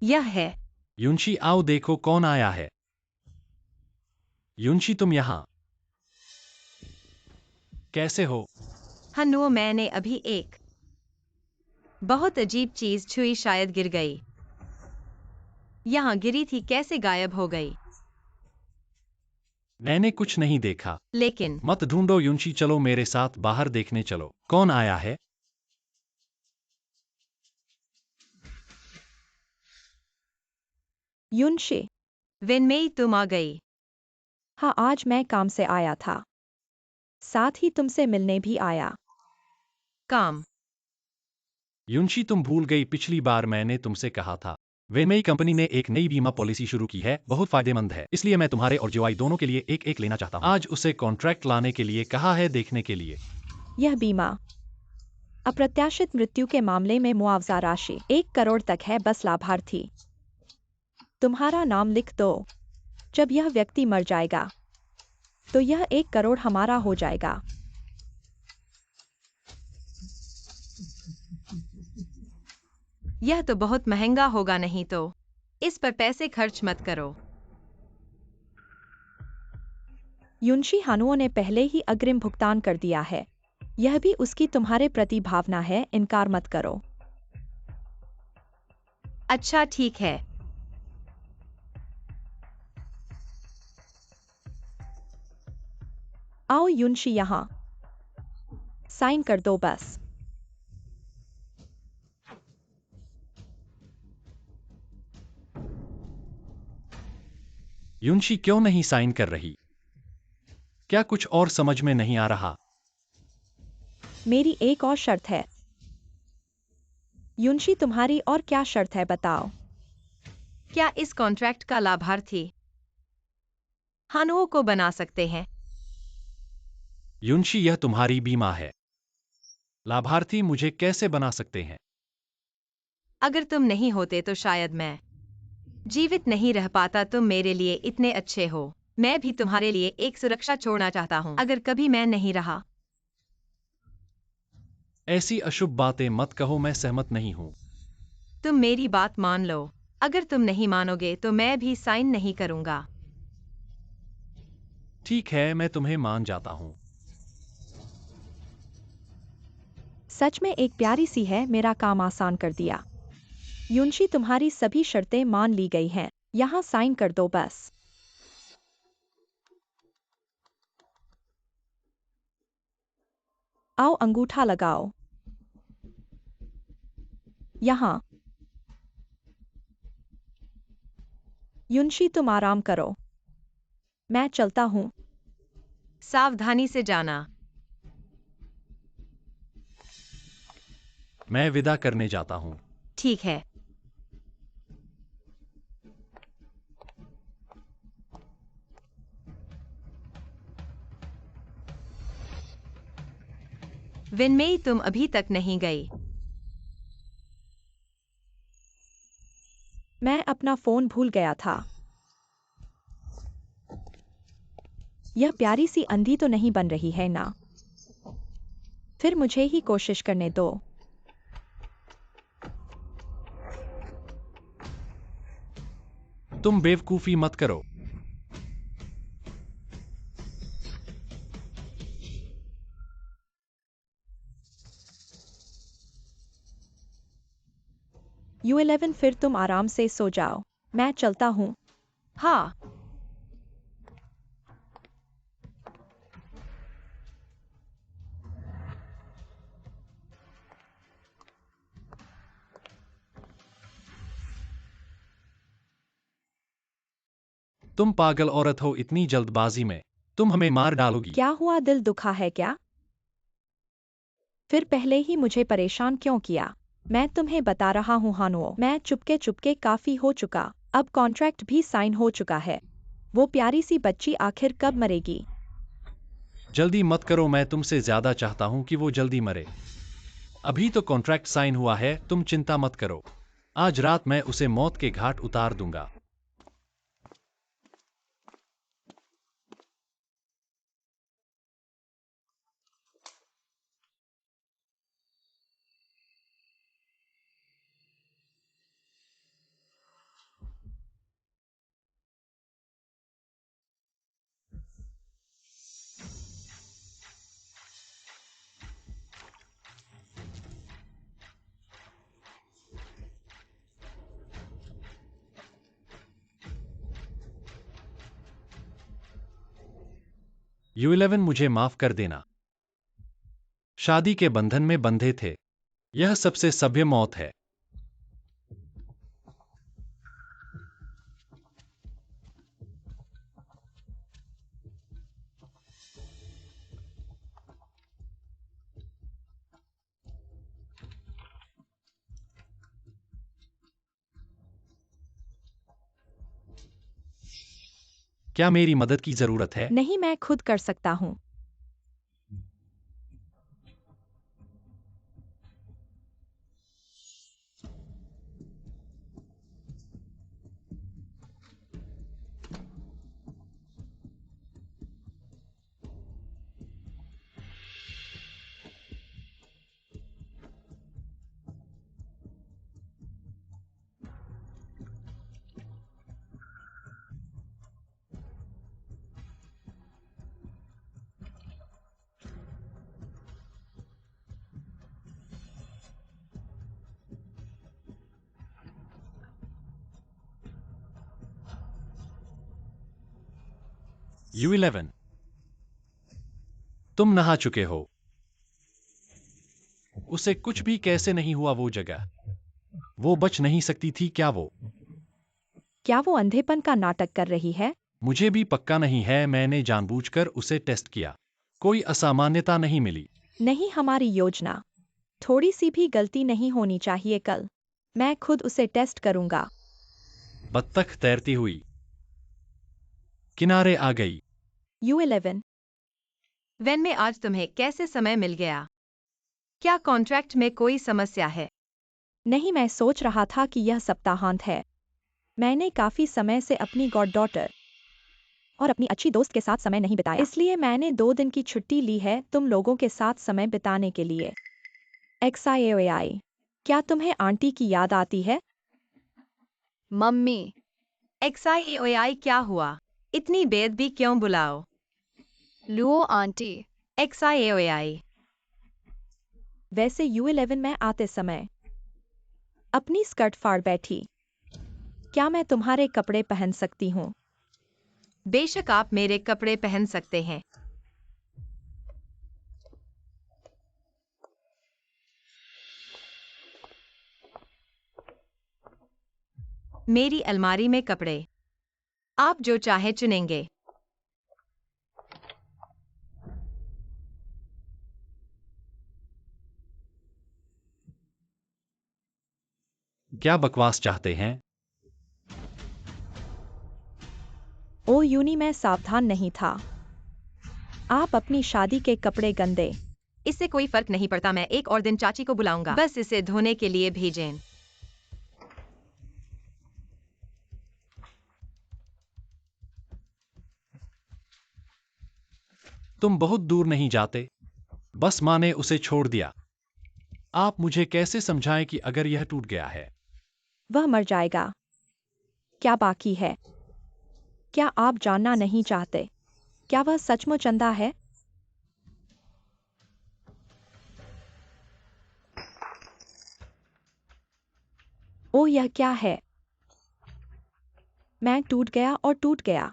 यह है। युनशी आओ देखो कौन आया है। युनशी तुम यहाँ कैसे हो? हनुओ मैंने अभी एक बहुत अजीब चीज छुई, शायद गिर गई। यहाँ गिरी थी, कैसे गायब हो गई? मैंने कुछ नहीं देखा। लेकिन मत ढूंढो युनशी, चलो मेरे साथ बाहर देखने चलो कौन आया है। युनशी। वेनमेई तुम आ गई। हाँ, आज मैं काम से आया था, साथ ही तुमसे मिलने भी आया। काम? युनशी तुम भूल गई, पिछली बार मैंने तुमसे कहा था। वेनमेई कंपनी ने एक नई बीमा पॉलिसी शुरू की है, बहुत फायदेमंद है, इसलिए मैं तुम्हारे और जोआई दोनों के लिए एक एक लेना चाहता हूँ। आज उसे कॉन्ट्रैक्ट लाने के लिए कहा है, देखने के लिए। यह बीमा अप्रत्याशित मृत्यु के मामले में मुआवजा राशि 1 करोड़ तक है, बस लाभार्थी तुम्हारा नाम लिख दो। जब यह व्यक्ति मर जाएगा तो यह 1 करोड़ हमारा हो जाएगा। यह तो बहुत महंगा होगा, नहीं तो इस पर पैसे खर्च मत करो। युनशी हानुओ ने पहले ही अग्रिम भुगतान कर दिया है, यह भी उसकी तुम्हारे प्रति भावना है, इनकार मत करो। अच्छा ठीक है। आओ युनशी, यहाँ साइन कर दो बस। युनशी क्यों नहीं साइन कर रही? क्या कुछ और समझ में नहीं आ रहा? मेरी एक और शर्त है। युनशी, तुम्हारी और क्या शर्त है, बताओ। क्या इस कॉन्ट्रैक्ट का लाभार्थी हनुओ को बना सकते हैं? युनशी यह तुम्हारी बीमा है, लाभार्थी मुझे कैसे बना सकते हैं? अगर तुम नहीं होते तो शायद मैं जीवित नहीं रह पाता। तुम मेरे लिए इतने अच्छे हो। मैं भी तुम्हारे लिए एक सुरक्षा छोड़ना चाहता हूँ, अगर कभी मैं नहीं रहा। ऐसी अशुभ बातें मत कहो, मैं सहमत नहीं हूँ। तुम मेरी बात मान लो। अगर तुम नहीं मानोगे तो मैं भी साइन नहीं करूंगा। ठीक है, मैं तुम्हें मान जाता हूँ। सच में एक प्यारी सी है, मेरा काम आसान कर दिया। युनशी, तुम्हारी सभी शर्तें मान ली गई हैं, यहाँ साइन कर दो बस। आओ अंगूठा लगाओ। यहाँ। युनशी, तुम आराम करो, मैं चलता हूँ। सावधानी से जाना। मैं विदा करने जाता हूँ। ठीक है। विनमेई तुम अभी तक नहीं गई। मैं अपना फोन भूल गया था। यह प्यारी सी अंधी तो नहीं बन रही है ना? फिर मुझे ही कोशिश करने दो। तुम बेवकूफी मत करो। U11, फिर तुम आराम से सो जाओ, मैं चलता हूँ। हाँ। तुम पागल औरत हो, इतनी जल्दबाजी में तुम हमें मार डालोगी। क्या हुआ, दिल दुखा है क्या? फिर पहले ही मुझे परेशान क्यों किया? मैं तुम्हें बता रहा हूँ हानुओ, मैं चुपके चुपके काफी हो चुका, अब कॉन्ट्रैक्ट भी साइन हो चुका है। वो प्यारी सी बच्ची आखिर कब मरेगी? जल्दी मत करो, मैं तुमसे ज्यादा चाहता हूँ कि वो जल्दी मरे। अभी तो कॉन्ट्रैक्ट साइन हुआ है, तुम चिंता मत करो। आज रात मैं उसे मौत के घाट उतार दूंगा। U11 मुझे माफ कर देना। शादी के बंधन में बंधे थे। यह सबसे सभ्य मौत है। क्या मेरी मदद की जरूरत है? नहीं, मैं खुद कर सकता हूँ। U11 तुम नहा चुके हो। उसे कुछ भी कैसे नहीं हुआ वो जगह। वो बच नहीं सकती थी क्या वो? क्या वो अंधेपन का नाटक कर रही है? मुझे भी पक्का नहीं है, मैंने जानबूझकर उसे टेस्ट किया। कोई असामान्यता नहीं मिली। नहीं, हमारी योजना। थोड़ी सी भी गलती नहीं होनी चाहिए कल। मैं खुद उसे टेस्ट करूंगा। बत्तख तैरती हुई किनारे आ गई। U11 वेन में आज तुम्हें कैसे समय मिल गया? क्या कॉन्ट्रैक्ट में कोई समस्या है? नहीं, मैं सोच रहा था कि यह सप्ताहांत है। मैंने काफी समय से अपनी गॉडडॉटर और अपनी अच्छी दोस्त के साथ समय नहीं बिताया, इसलिए मैंने 2 दिन की छुट्टी ली है तुम लोगों के साथ समय बिताने के लिए। XIAOI क्या तुम्हें आंटी की याद आती है? मम्मी। XIAOI क्या हुआ? इतनी बेअदबी क्यों बुलाओ? Luo aunty. XIAOI वैसे U11 में आते समय अपनी स्कर्ट फाड़ बैठी। क्या मैं तुम्हारे कपड़े पहन सकती हूँ? बेशक आप मेरे कपड़े पहन सकते हैं। मेरी अलमारी में कपड़े। आप जो चाहे चुनेंगे। क्या बकवास चाहते हैं? ओ यूनी, मैं सावधान नहीं था। आप अपनी शादी के कपड़े गंदे। इससे कोई फर्क नहीं पड़ता, मैं एक और दिन चाची को बुलाऊंगा, बस इसे धोने के लिए भेजें। तुम बहुत दूर नहीं जाते। बस माँ ने उसे छोड़ दिया। आप मुझे कैसे समझाएं कि अगर यह टूट गया है? वह मर जाएगा। क्या बाकी है? क्या आप जानना नहीं चाहते? क्या वह सचमुच अंधा है? ओह, यह क्या है? मैं टूट गया और टूट गया।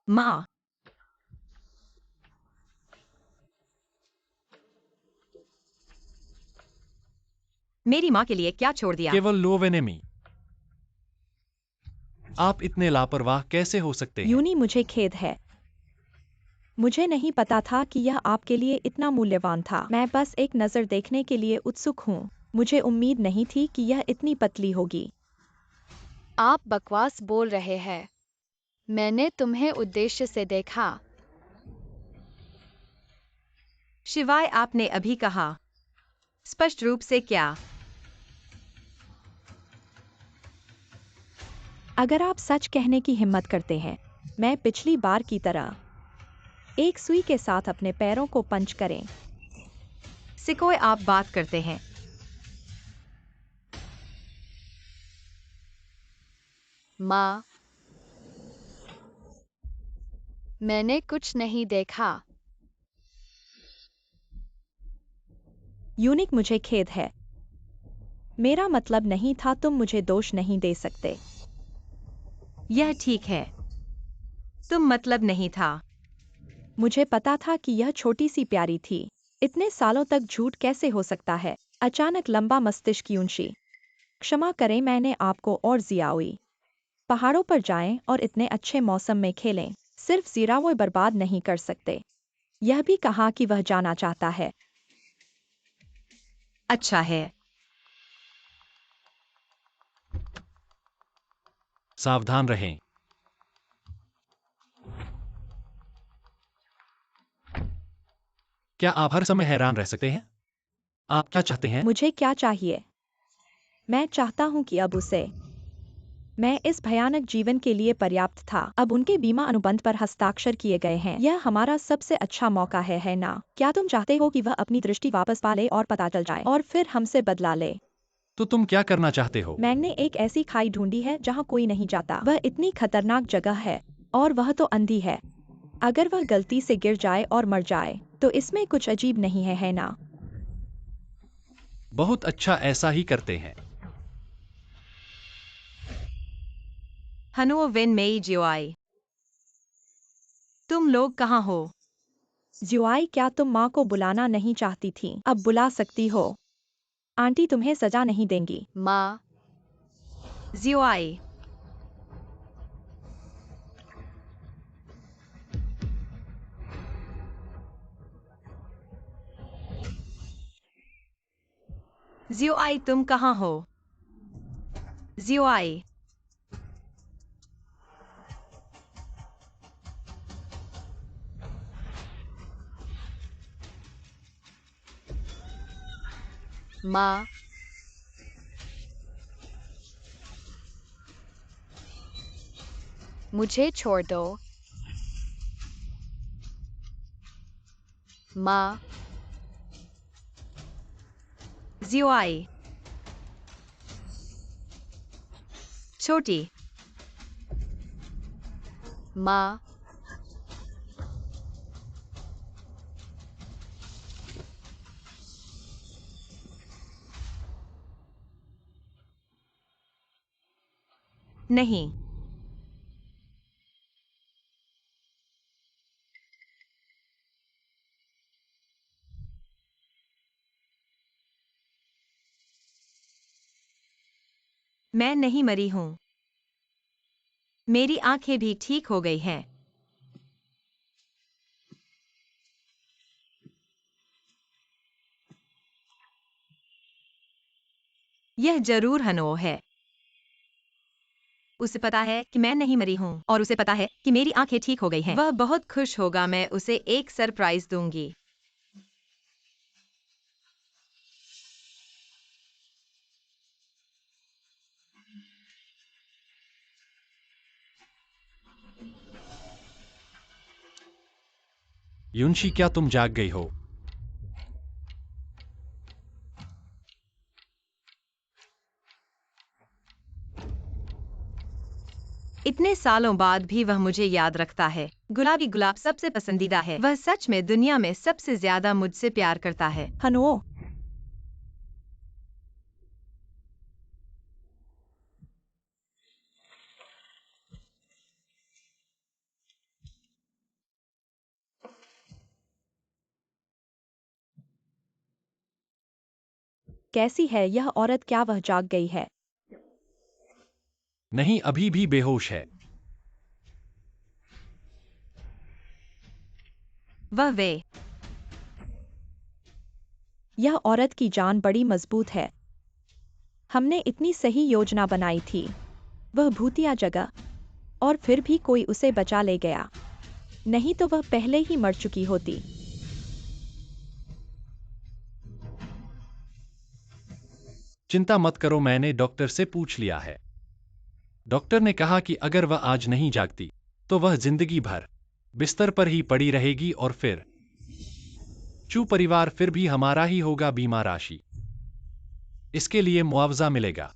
माँ, मेरी माँ के लिए क्या छोड़ दिया? केवल लोवेनेमी। आप इतने लापरवाह कैसे हो सकते हैं? यूनी, मुझे खेद है। मुझे नहीं पता था कि यह आपके लिए इतना मूल्यवान था। मैं बस एक नज़र देखने के लिए उत्सुक हूँ। मुझे उम्मीद नहीं थी कि यह इतनी पतली होगी। आप बकवास बोल रहे हैं। मैंने तुम्हें उद्देश्य से देखा। शिवाय आपने अभी कहा। स्पष्ट रूप से क्या? अगर आप सच कहने की हिम्मत करते हैं, मैं पिछली बार की तरह एक सुई के साथ अपने पैरों को पंच करें। सिकोय आप बात करते हैं। माँ, मैंने कुछ नहीं देखा। यूनिक, मुझे खेद है। मेरा मतलब नहीं था, तुम मुझे दोष नहीं दे सकते। यह ठीक है। तुम मतलब नहीं था। मुझे पता था कि यह छोटी सी प्यारी थी। इतने सालों तक झूठ कैसे हो सकता है? अचानक लंबा मस्तिष्क यूंशी। क्षमा करें, मैंने आपको और जियाओई। पहाड़ों पर जाएं और इतने अच्छे मौसम में खेलें। सिर्फ जीराओ बर्बाद नहीं कर सकते। यह भी कहा कि वह जाना चाहता है। अच्छा है। सावधान रहें। क्या आप हर समय हैरान रह सकते हैं? आप क्या चाहते हैं? मुझे क्या चाहिए? मैं चाहता हूं कि अब उसे। मैं इस भयानक जीवन के लिए पर्याप्त था। अब उनके बीमा अनुबंध पर हस्ताक्षर किए गए हैं। यह हमारा सबसे अच्छा मौका है ना? क्या तुम चाहते हो कि वह अपनी दृष्टि वापस पा ले और पता चल जाए और फिर हमसे बदला ले? तो तुम क्या करना चाहते हो? मैंने एक ऐसी खाई ढूंढी है जहां कोई नहीं जाता। वह इतनी खतरनाक जगह है और वह तो अंधी है। अगर वह गलती से गिर जाए और मर जाए तो इसमें कुछ अजीब नहीं है ना? बहुत अच्छा, ऐसा ही करते हैं। हनुओ वेन मेई जियोआई। तुम लोग कहाँ हो? ज्युआई, क्या तुम माँ को बुलाना नहीं चाहती थी? अब बुला सकती हो। आंटी तुम्हें सजा नहीं देंगी। माँ, जियोआई। जियोआई, तुम कहाँ हो? जियोआई। माँ, मुझे छोड़ दो। माँ, जियोआई। छोटी। माँ, नहीं। मैं नहीं मरी हूं। मेरी आंखें भी ठीक हो गई हैं। यह जरूर हनुओ है। उसे पता है कि मैं नहीं मरी हूं और उसे पता है कि मेरी आंखें ठीक हो गई हैं। वह बहुत खुश होगा। मैं उसे एक सरप्राइज दूंगी। युनशी, क्या तुम जाग गई हो? इतने सालों बाद भी वह मुझे याद रखता है। गुलाबी गुलाब सबसे पसंदीदा है। वह सच में दुनिया में सबसे ज्यादा मुझसे प्यार करता है। हनुओ, कैसी है यह औरत? क्या वह जाग गई है? नहीं, अभी भी बेहोश है। वह वे। यह औरत की जान बड़ी मजबूत है। हमने इतनी सही योजना बनाई थी। वह भूतिया जगह और फिर भी कोई उसे बचा ले गया। नहीं तो वह पहले ही मर चुकी होती। चिंता मत करो, मैंने डॉक्टर से पूछ लिया है। डॉक्टर ने कहा कि अगर वह आज नहीं जागती तो वह जिंदगी भर बिस्तर पर ही पड़ी रहेगी और फिर चू परिवार फिर भी हमारा ही होगा। बीमा राशि, इसके लिए मुआवजा मिलेगा।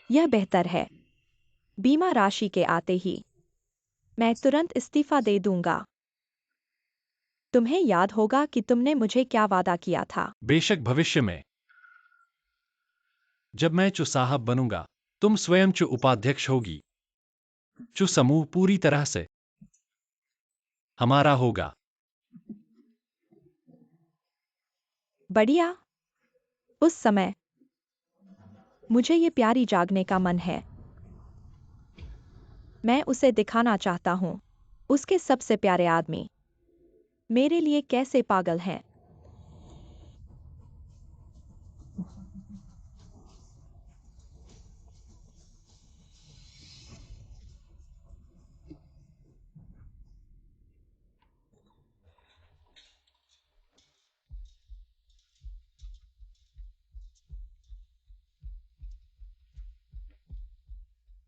यह बेहतर है। बीमा राशि के आते ही मैं तुरंत इस्तीफा दे दूंगा। तुम्हें याद होगा कि तुमने मुझे क्या वादा किया था? बेशक, भविष्य में जब मैं चु साहब बनूंगा, तुम स्वयं चु उपाध्यक्ष होगी। चु समूह पूरी तरह से हमारा होगा। बढ़िया। उस समय मुझे ये प्यारी जागने का मन है। मैं उसे दिखाना चाहता हूँ। उसके सबसे प्यारे आदमी मेरे लिए कैसे पागल हैं।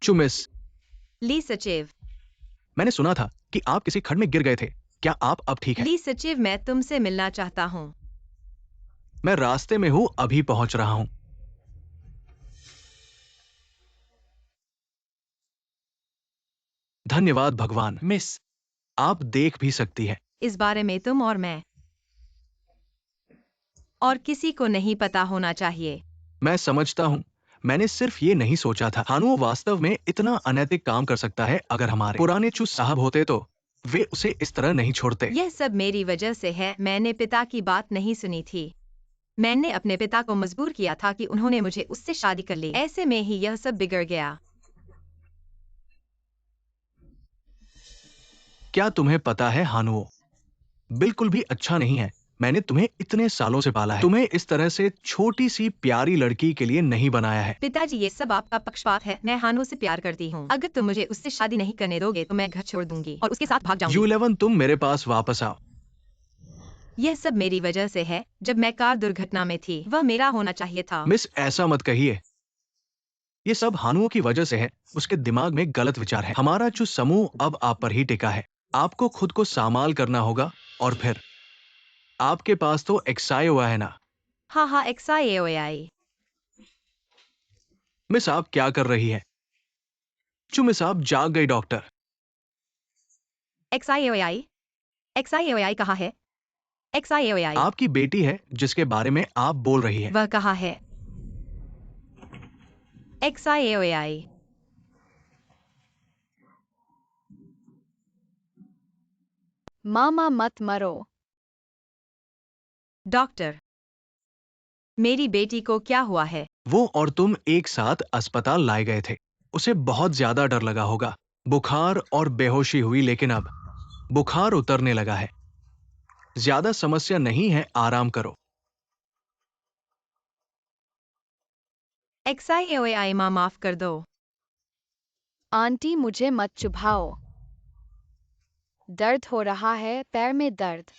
चु मिस, ली सचिव। मैंने सुना था कि आप किसी खड्ड में गिर गए थे। क्या आप अब ठीक हैं? ली सचिव, मैं तुमसे मिलना चाहता हूँ। मैं रास्ते में हूं, अभी पहुंच रहा हूं। धन्यवाद भगवान। मिस, आप देख भी सकती है। इस बारे में तुम और मैं और किसी को नहीं पता होना चाहिए। मैं समझता हूं। मैंने सिर्फ ये नहीं सोचा था हानु वास्तव में इतना अनैतिक काम कर सकता है। अगर हमारे पुराने चुस साहब होते तो वे उसे इस तरह नहीं छोड़ते। यह सब मेरी वजह से है। मैंने पिता की बात नहीं सुनी थी। मैंने अपने पिता को मजबूर किया था कि उन्होंने मुझे उससे शादी कर ली। ऐसे में ही यह सब बिगड़ गया। क्या तुम्हें पता है हानुओ, बिल्कुल भी अच्छा नहीं है। मैंने तुम्हें इतने सालों से पाला है। तुम्हें इस तरह से छोटी सी प्यारी लड़की के लिए नहीं बनाया है। पिताजी, ये सब आपका पक्षपात है। मैं हानो से प्यार करती हूँ। अगर तुम मुझे उससे शादी नहीं करने दोगे तो मैं घर छोड़ दूंगी और उसके साथ भाग जाऊंगी। U11, तुम मेरे पास वापस आओ। यह सब मेरी वजह से है। जब मैं कार दुर्घटना में थी, वह मेरा होना चाहिए था। मिस, ऐसा मत कहिए। ये सब हानुओं की वजह से है। उसके दिमाग में गलत विचार है। हमारा जो समूह अब आप पर ही टिका है। आपको खुद को सामाल करना होगा। और फिर आपके पास तो एक्साई हुआ है ना। हाँ हाँ, XIAOI। मिस, आप क्या कर रही है? मिस, आप जाग गई डॉक्टर। XIAOI। XIAOI कहाँ है? XIAOI। आपकी बेटी है जिसके बारे में आप बोल रही है। वह कहाँ है? XIAOI। मामा मत मरो। डॉक्टर, मेरी बेटी को क्या हुआ है? वो और तुम एक साथ अस्पताल लाए गए थे। उसे बहुत ज्यादा डर लगा होगा। बुखार और बेहोशी हुई, लेकिन अब बुखार उतरने लगा है। ज्यादा समस्या नहीं है, आराम करो। XIAOI माँ, माफ कर दो। आंटी, मुझे मत चुभाओ। दर्द हो रहा है, पैर में दर्द।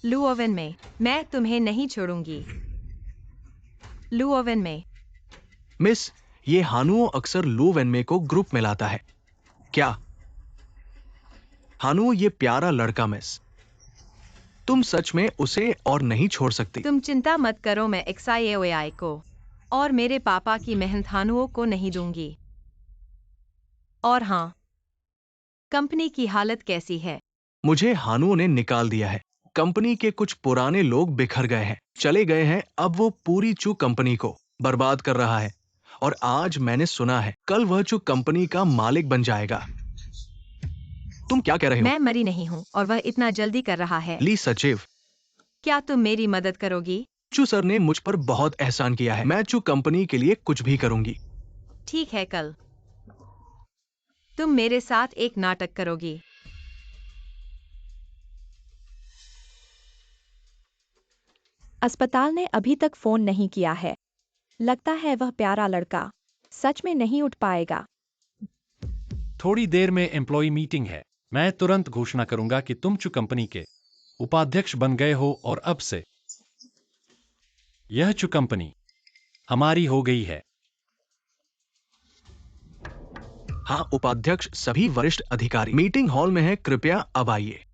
लुओवन में, मैं तुम्हें नहीं छोड़ूंगी। लुओवन में। मिस, ये हानुओ अक्सर लू वेनमे को ग्रुप में लाता है। क्या? हानुओ, ये प्यारा लड़का मिस, तुम सच में उसे और नहीं छोड़ सकती। तुम चिंता मत करो, मैं XIAOI को और मेरे पापा की मेहनत हानुओं को नहीं दूंगी। और हाँ, कंपनी की हालत कैसी है? मुझे हानुओ ने निकाल दिया है। कंपनी के कुछ पुराने लोग बिखर गए हैं, चले गए हैं। अब वो पूरी चू कंपनी को बर्बाद कर रहा है। और आज मैंने सुना है कल वह चू कंपनी का मालिक बन जाएगा। तुम क्या कह रहे हो? मैं मरी नहीं हूँ और वह इतना जल्दी कर रहा है। ली सचिव, क्या तुम मेरी मदद करोगी? चू सर ने मुझ पर बहुत एहसान किया है। मैं चू कंपनी के लिए कुछ भी करूंगी। ठीक है, कल तुम मेरे साथ एक नाटक करोगी। अस्पताल ने अभी तक फोन नहीं किया है। लगता है वह प्यारा लड़का सच में नहीं उठ पाएगा। थोड़ी देर में एम्प्लॉय मीटिंग है। मैं तुरंत घोषणा करूंगा कि तुम चु कंपनी के उपाध्यक्ष बन गए हो और अब से यह चु कंपनी हमारी हो गई है। हाँ उपाध्यक्ष, सभी वरिष्ठ अधिकारी मीटिंग हॉल में हैं। कृपया अब आइए।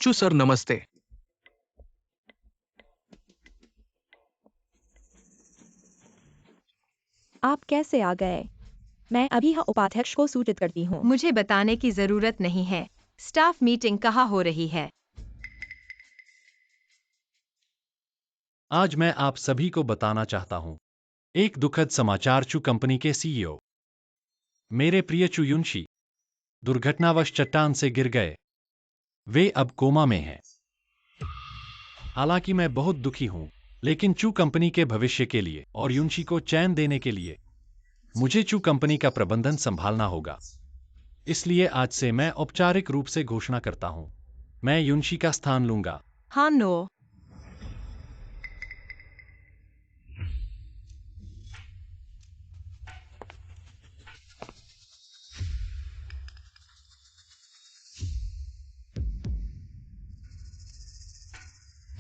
चू सर, नमस्ते। आप कैसे आ गए? मैं अभी यहाँ उपाध्यक्ष को सूचित करती हूँ। मुझे बताने की जरूरत नहीं है। स्टाफ मीटिंग कहाँ हो रही है? आज मैं आप सभी को बताना चाहता हूं एक दुखद समाचार। चू कंपनी के सीईओ मेरे प्रिय चू युनशी दुर्घटनावश चट्टान से गिर गए। वे अब कोमा में हैं। हालांकि मैं बहुत दुखी हूं, लेकिन चू कंपनी के भविष्य के लिए और युनशी को चैन देने के लिए मुझे चू कंपनी का प्रबंधन संभालना होगा। इसलिए आज से मैं औपचारिक रूप से घोषणा करता हूं, मैं युनशी का स्थान लूंगा। हाँ नो।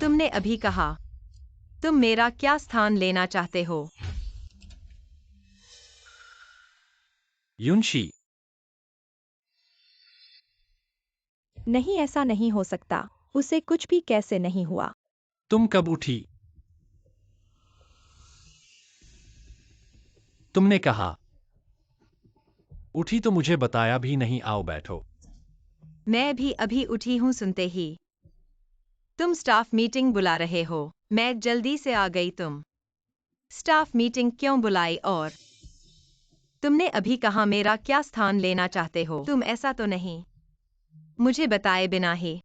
तुमने अभी कहा, तुम मेरा क्या स्थान लेना चाहते हो? युनशी, नहीं, ऐसा नहीं हो सकता। उसे कुछ भी कैसे नहीं हुआ। तुम कब उठी? तुमने कहा उठी तो मुझे बताया भी नहीं। आओ बैठो। मैं भी अभी उठी हूँ सुनते ही। तुम स्टाफ मीटिंग बुला रहे हो। मैं जल्दी से आ गई। तुम स्टाफ मीटिंग क्यों बुलाई? और तुमने अभी कहा मेरा क्या स्थान लेना चाहते हो? तुम ऐसा तो नहीं मुझे बताए बिना ही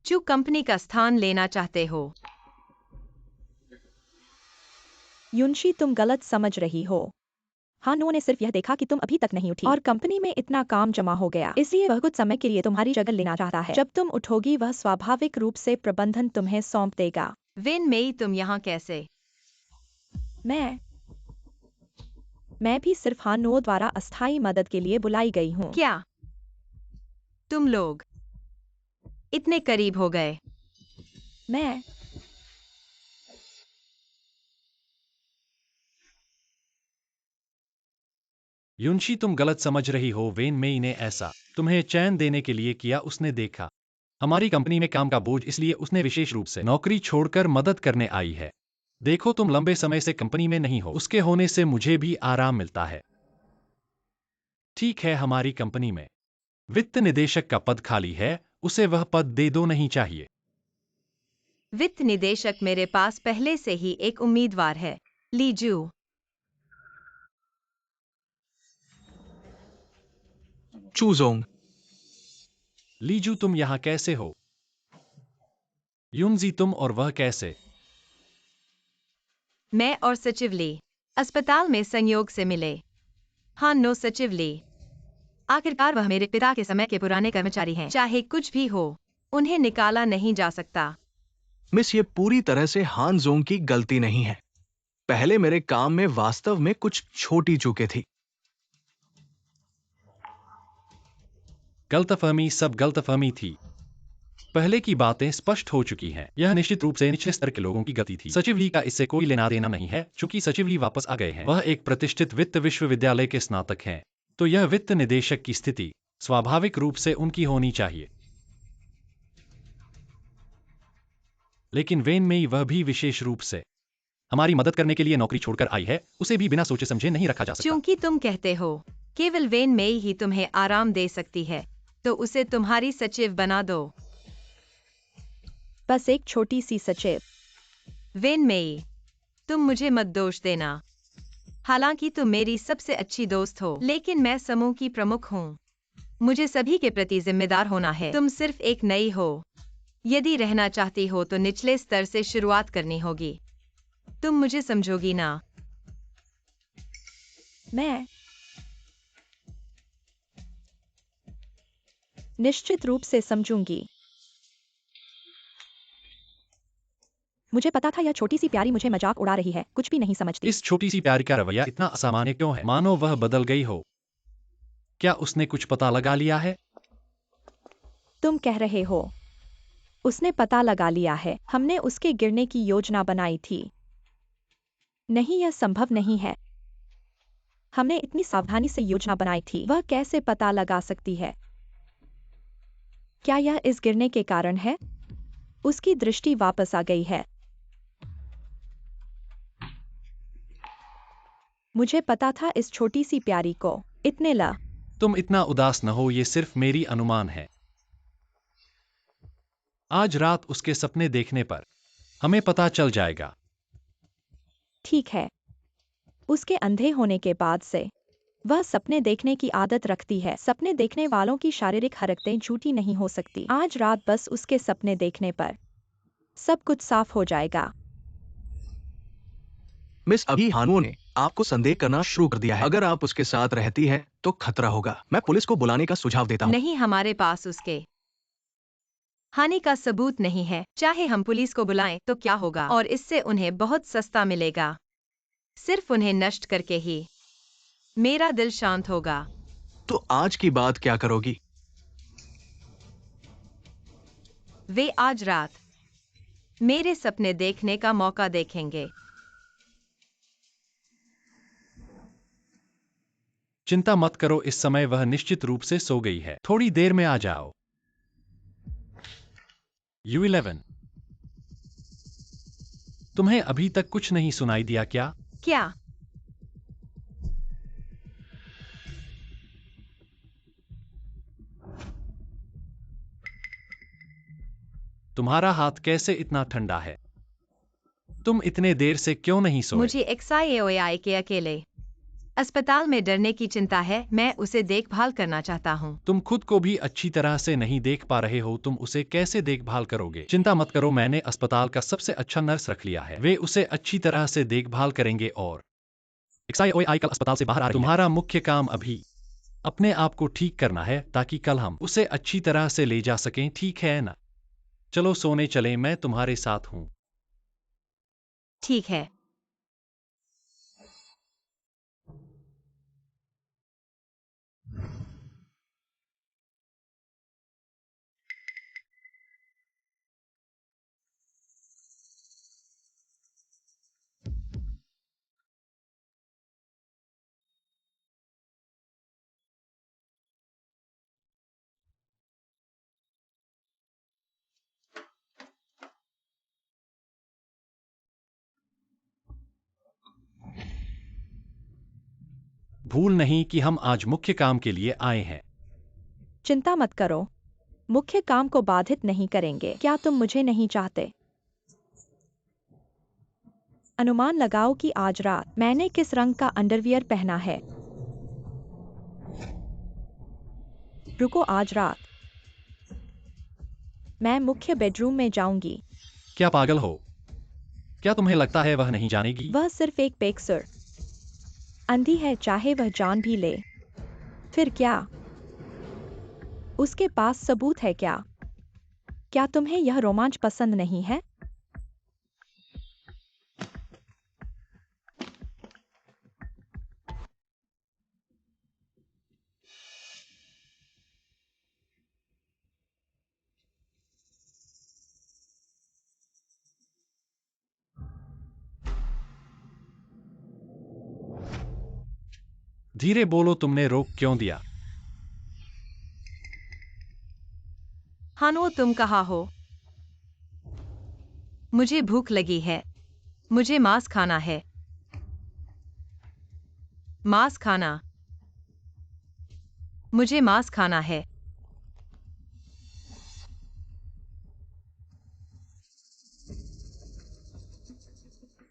चू कंपनी का स्थान लेना चाहते हो? युनशी, तुम गलत समझ रही हो। हानो ने सिर्फ यह देखा कि तुम अभी तक नहीं उठी और कंपनी में इतना काम जमा हो गया, इसलिए वह कुछ समय के लिए तुम्हारी जगह लेना चाहता है। जब तुम उठोगी वह स्वाभाविक रूप से प्रबंधन तुम्हें सौंप देगा। वेन मेई, तुम यहाँ कैसे? मैं भी सिर्फ हानो द्वारा अस्थायी मदद के लिए बुलाई गई हूँ। क्या तुम लोग इतने करीब हो गए? मैं युनशी, तुम गलत समझ रही हो। वेन मेई ने ऐसा तुम्हें चैन देने के लिए किया। उसने देखा हमारी कंपनी में काम का बोझ, इसलिए उसने विशेष रूप से नौकरी छोड़कर मदद करने आई है। देखो, तुम लंबे समय से कंपनी में नहीं हो। उसके होने से मुझे भी आराम मिलता है। ठीक है, हमारी कंपनी में वित्त निदेशक का पद खाली है। उसे वह पद दे दो। नहीं चाहिए। वित्त निदेशक मेरे पास पहले से ही एक उम्मीदवार है, लीजू। चू जोंग, लीजू, तुम यहां कैसे हो? युनजी, तुम और वह कैसे? मैं और सचिव ली अस्पताल में संयोग से मिले। हाँ नो, सचिव ली। आखिरकार वह मेरे पिता के समय के पुराने कर्मचारी हैं। चाहे कुछ भी हो, उन्हें निकाला नहीं जा सकता। मिस, ये पूरी तरह से हान जोंग की गलती नहीं है। पहले मेरे काम में वास्तव में कुछ छोटी चूकें थी। गलतफहमी, सब गलतफहमी थी। पहले की बातें स्पष्ट हो चुकी हैं। यह निश्चित रूप से निचले स्तर के लोगों की गलती थी। सचिव ली का इससे कोई लेना देना नहीं है। चूंकि सचिव ली वापस आ गए हैं, वह एक प्रतिष्ठित वित्त विश्वविद्यालय के स्नातक हैं, तो यह वित्त निदेशक की स्थिति स्वाभाविक रूप से उनकी होनी चाहिए। लेकिन वेन मेई, वह भी विशेष रूप से हमारी मदद करने के लिए नौकरी छोड़कर आई है। उसे भी बिना सोचे समझे नहीं रखा जा सकता। क्योंकि तुम कहते हो केवल वेन मेई ही तुम्हें आराम दे सकती है, तो उसे तुम्हारी सचिव बना दो। बस एक छोटी सी सचिव। वेन मेई, तुम मुझे मत दोष देना। हालांकि तुम मेरी सबसे अच्छी दोस्त हो, लेकिन मैं समूह की प्रमुख हूँ। मुझे सभी के प्रति जिम्मेदार होना है। तुम सिर्फ एक नई हो। यदि रहना चाहती हो तो निचले स्तर से शुरुआत करनी होगी। तुम मुझे समझोगी ना? मैं निश्चित रूप से समझूंगी। मुझे पता था यह छोटी सी प्यारी मुझे मजाक उड़ा रही है, कुछ भी नहीं समझती। इस छोटी सी प्यारी का रवैया इतना असामान्य क्यों है? मानो वह बदल गई हो। क्या उसने कुछ पता लगा लिया है? तुम कह रहे हो उसने पता लगा लिया है? हमने उसके गिरने की योजना बनाई थी। नहीं, यह संभव नहीं है। हमने इतनी सावधानी से योजना बनाई थी, वह कैसे पता लगा सकती है? क्या यह इस गिरने के कारण है? उसकी दृष्टि वापस आ गई है। मुझे पता था इस छोटी सी प्यारी को इतने ला। तुम इतना उदास न हो, ये सिर्फ मेरी अनुमान है। आज रात उसके सपने देखने पर हमें पता चल जाएगा। ठीक है। उसके अंधे होने के बाद से वह सपने देखने की आदत रखती है। सपने देखने वालों की शारीरिक हरकतें झूठी नहीं हो सकती। आज रात बस उसके सपने देखने पर सब कुछ साफ हो जाएगा। मिस अभी हानुओं ने आपको संदेह करना शुरू कर दिया है। अगर आप उसके साथ रहती हैं तो खतरा होगा। मैं पुलिस को बुलाने का सुझाव देता हूँ। नहीं, हमारे पास उसके हानि का सबूत नहीं है। चाहे हम पुलिस को बुलाएं तो क्या होगा, और इससे उन्हें बहुत सस्ता मिलेगा। सिर्फ उन्हें नष्ट करके ही मेरा दिल शांत होगा। तो आज की बात क्या करोगी? वे आज रात मेरे सपने देखने का मौका देखेंगे। चिंता मत करो, इस समय वह निश्चित रूप से सो गई है। थोड़ी देर में आ जाओ। U11, तुम्हें अभी तक कुछ नहीं सुनाई दिया क्या? क्या? तुम्हारा हाथ कैसे इतना ठंडा है? तुम इतने देर से क्यों नहीं सोए? मुझे XIAOI के अकेले अस्पताल में डरने की चिंता है। मैं उसे देखभाल करना चाहता हूँ। तुम खुद को भी अच्छी तरह से नहीं देख पा रहे हो, तुम उसे कैसे देखभाल करोगे? चिंता मत करो, मैंने अस्पताल का सबसे अच्छा नर्स रख लिया है। वे उसे अच्छी तरह से देखभाल करेंगे और XIOI कल अस्पताल से बाहर आ रही है। तुम्हारा मुख्य काम अभी अपने आप को ठीक करना है ताकि कल हम उसे अच्छी तरह से ले जा सकें, ठीक है ना? चलो सोने चलें, मैं तुम्हारे साथ हूँ। ठीक है। भूल नहीं कि हम आज मुख्य काम के लिए आए हैं। चिंता मत करो, मुख्य काम को बाधित नहीं करेंगे। क्या तुम मुझे नहीं चाहते? अनुमान लगाओ कि आज रात मैंने किस रंग का अंडरवियर पहना है। रुको, आज रात मैं मुख्य बेडरूम में जाऊंगी। क्या पागल हो? क्या तुम्हें लगता है वह नहीं जानेगी? वह सिर्फ एक पेक्सर अंधी है, चाहे वह जान भी ले फिर क्या? उसके पास सबूत है क्या? क्या तुम्हें यह रोमांच पसंद नहीं है? धीरे बोलो, तुमने रोक क्यों दिया? हानो, तुम कहाँ हो? मुझे भूख लगी है। मुझे मांस खाना है। मांस खाना। मुझे मांस खाना है।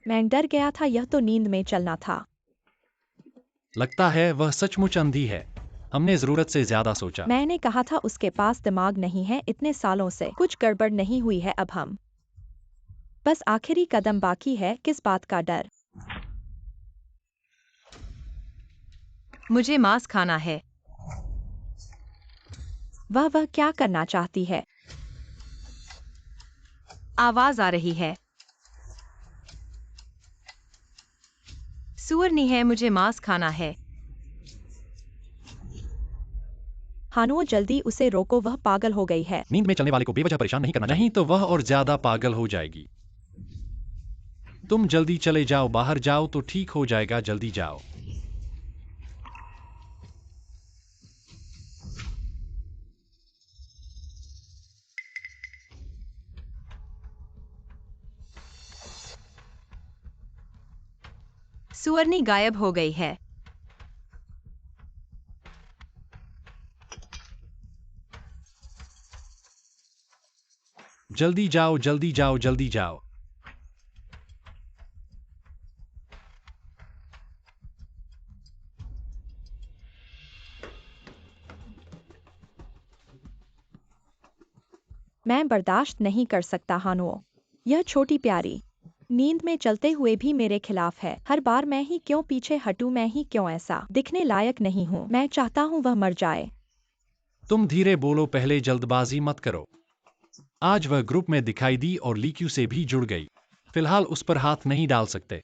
मैं डर गया था, यह तो नींद में चलना था। लगता है वह सचमुच अंधी है। हमने जरूरत से ज्यादा सोचा। मैंने कहा था उसके पास दिमाग नहीं है। इतने सालों से कुछ गड़बड़ नहीं हुई है। अब हम बस आखिरी कदम बाकी है। किस बात का डर? मुझे मांस खाना है। वह क्या करना चाहती है? आवाज आ रही है। सुअरनी है, मुझे मांस खाना है। हानो, जल्दी उसे रोको, वह पागल हो गई है। नींद में चलने वाले को बेवजह परेशान नहीं करना, नहीं तो वह और ज्यादा पागल हो जाएगी। तुम जल्दी चले जाओ, बाहर जाओ तो ठीक हो जाएगा, जल्दी जाओ। सुअरनी गायब हो गई है। जल्दी जाओ, जल्दी जाओ, जल्दी जाओ। मैं बर्दाश्त नहीं कर सकता हानुओ। यह छोटी प्यारी नींद में चलते हुए भी मेरे खिलाफ है। हर बार मैं ही क्यों पीछे हटूं, मैं ही क्यों ऐसा दिखने लायक नहीं हूँ। मैं चाहता हूँ वह मर जाए। तुम धीरे बोलो, पहले जल्दबाजी मत करो। आज वह ग्रुप में दिखाई दी और लीक्यू से भी जुड़ गई। फिलहाल उस पर हाथ नहीं डाल सकते।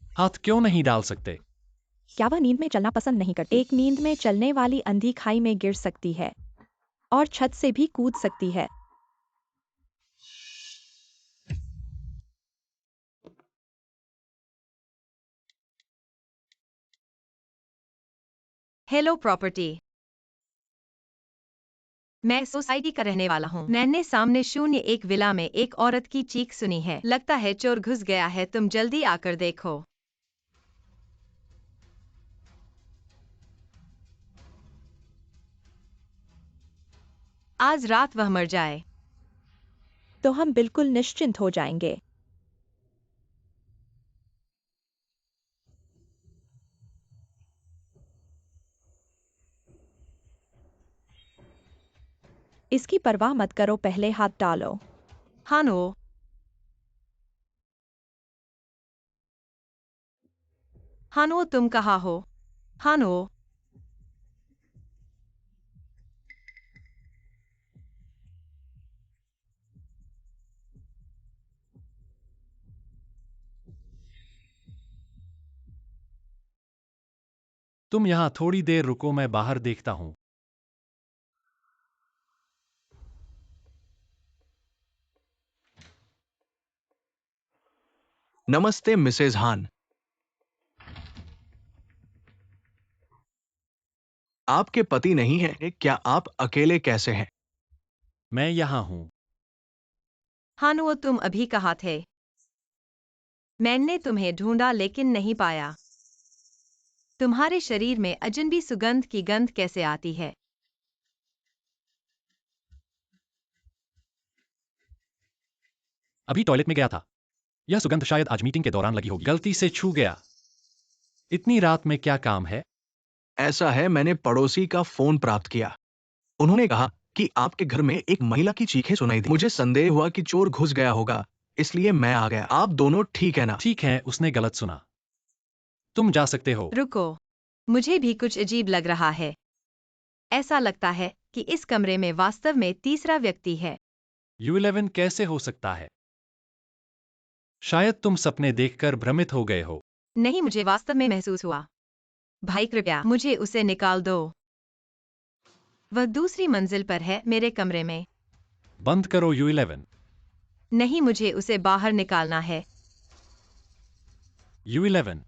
हाथ क्यों नहीं डाल सकते? क्या वह नींद में चलना पसंद नहीं करती? एक नींद में चलने वाली अंधी खाई में गिर सकती है और छत से भी कूद सकती है। Hello property. मैं सोसाइटी का रहने वाला हूँ। मैंने सामने 01 विला में एक औरत की चीख सुनी है। लगता है चोर घुस गया है। तुम जल्दी आकर देखो। आज रात वह मर जाए तो हम बिल्कुल निश्चिंत हो जाएंगे। इसकी परवाह मत करो, पहले हाथ डालो। हानो, हानो तुम कहाँ हो? हानो, तुम यहाँ थोड़ी देर रुको, मैं बाहर देखता हूँ। नमस्ते मिसेज हान। आपके पति नहीं है क्या? आप अकेले कैसे हैं? मैं यहाँ हूँ। हानो तुम अभी कहाँ थे? मैंने तुम्हें ढूंढा लेकिन नहीं पाया। तुम्हारे शरीर में अजनबी सुगंध की गंध कैसे आती है? अभी टॉयलेट में गया था। यह सुगंध शायद आज मीटिंग के दौरान लगी होगी। गलती से छू गया। इतनी रात में क्या काम है? ऐसा है, मैंने पड़ोसी का फोन प्राप्त किया। उन्होंने कहा कि आपके घर में एक महिला की चीखें सुनाई दी। मुझे संदेह हुआ कि चोर घुस गया होगा, इसलिए मैं आ गया। आप दोनों ठीक है ना? ठीक है, उसने गलत सुना। तुम जा सकते हो। रुको, मुझे भी कुछ अजीब लग रहा है। ऐसा लगता है कि इस कमरे में वास्तव में तीसरा व्यक्ति है। U11 कैसे हो सकता है? शायद तुम सपने देखकर भ्रमित हो गए हो। नहीं, मुझे वास्तव में महसूस हुआ। भाई कृपया मुझे उसे निकाल दो। वह दूसरी मंजिल पर है, मेरे कमरे में। बंद करो U11। नहीं, मुझे उसे बाहर निकालना है। U11।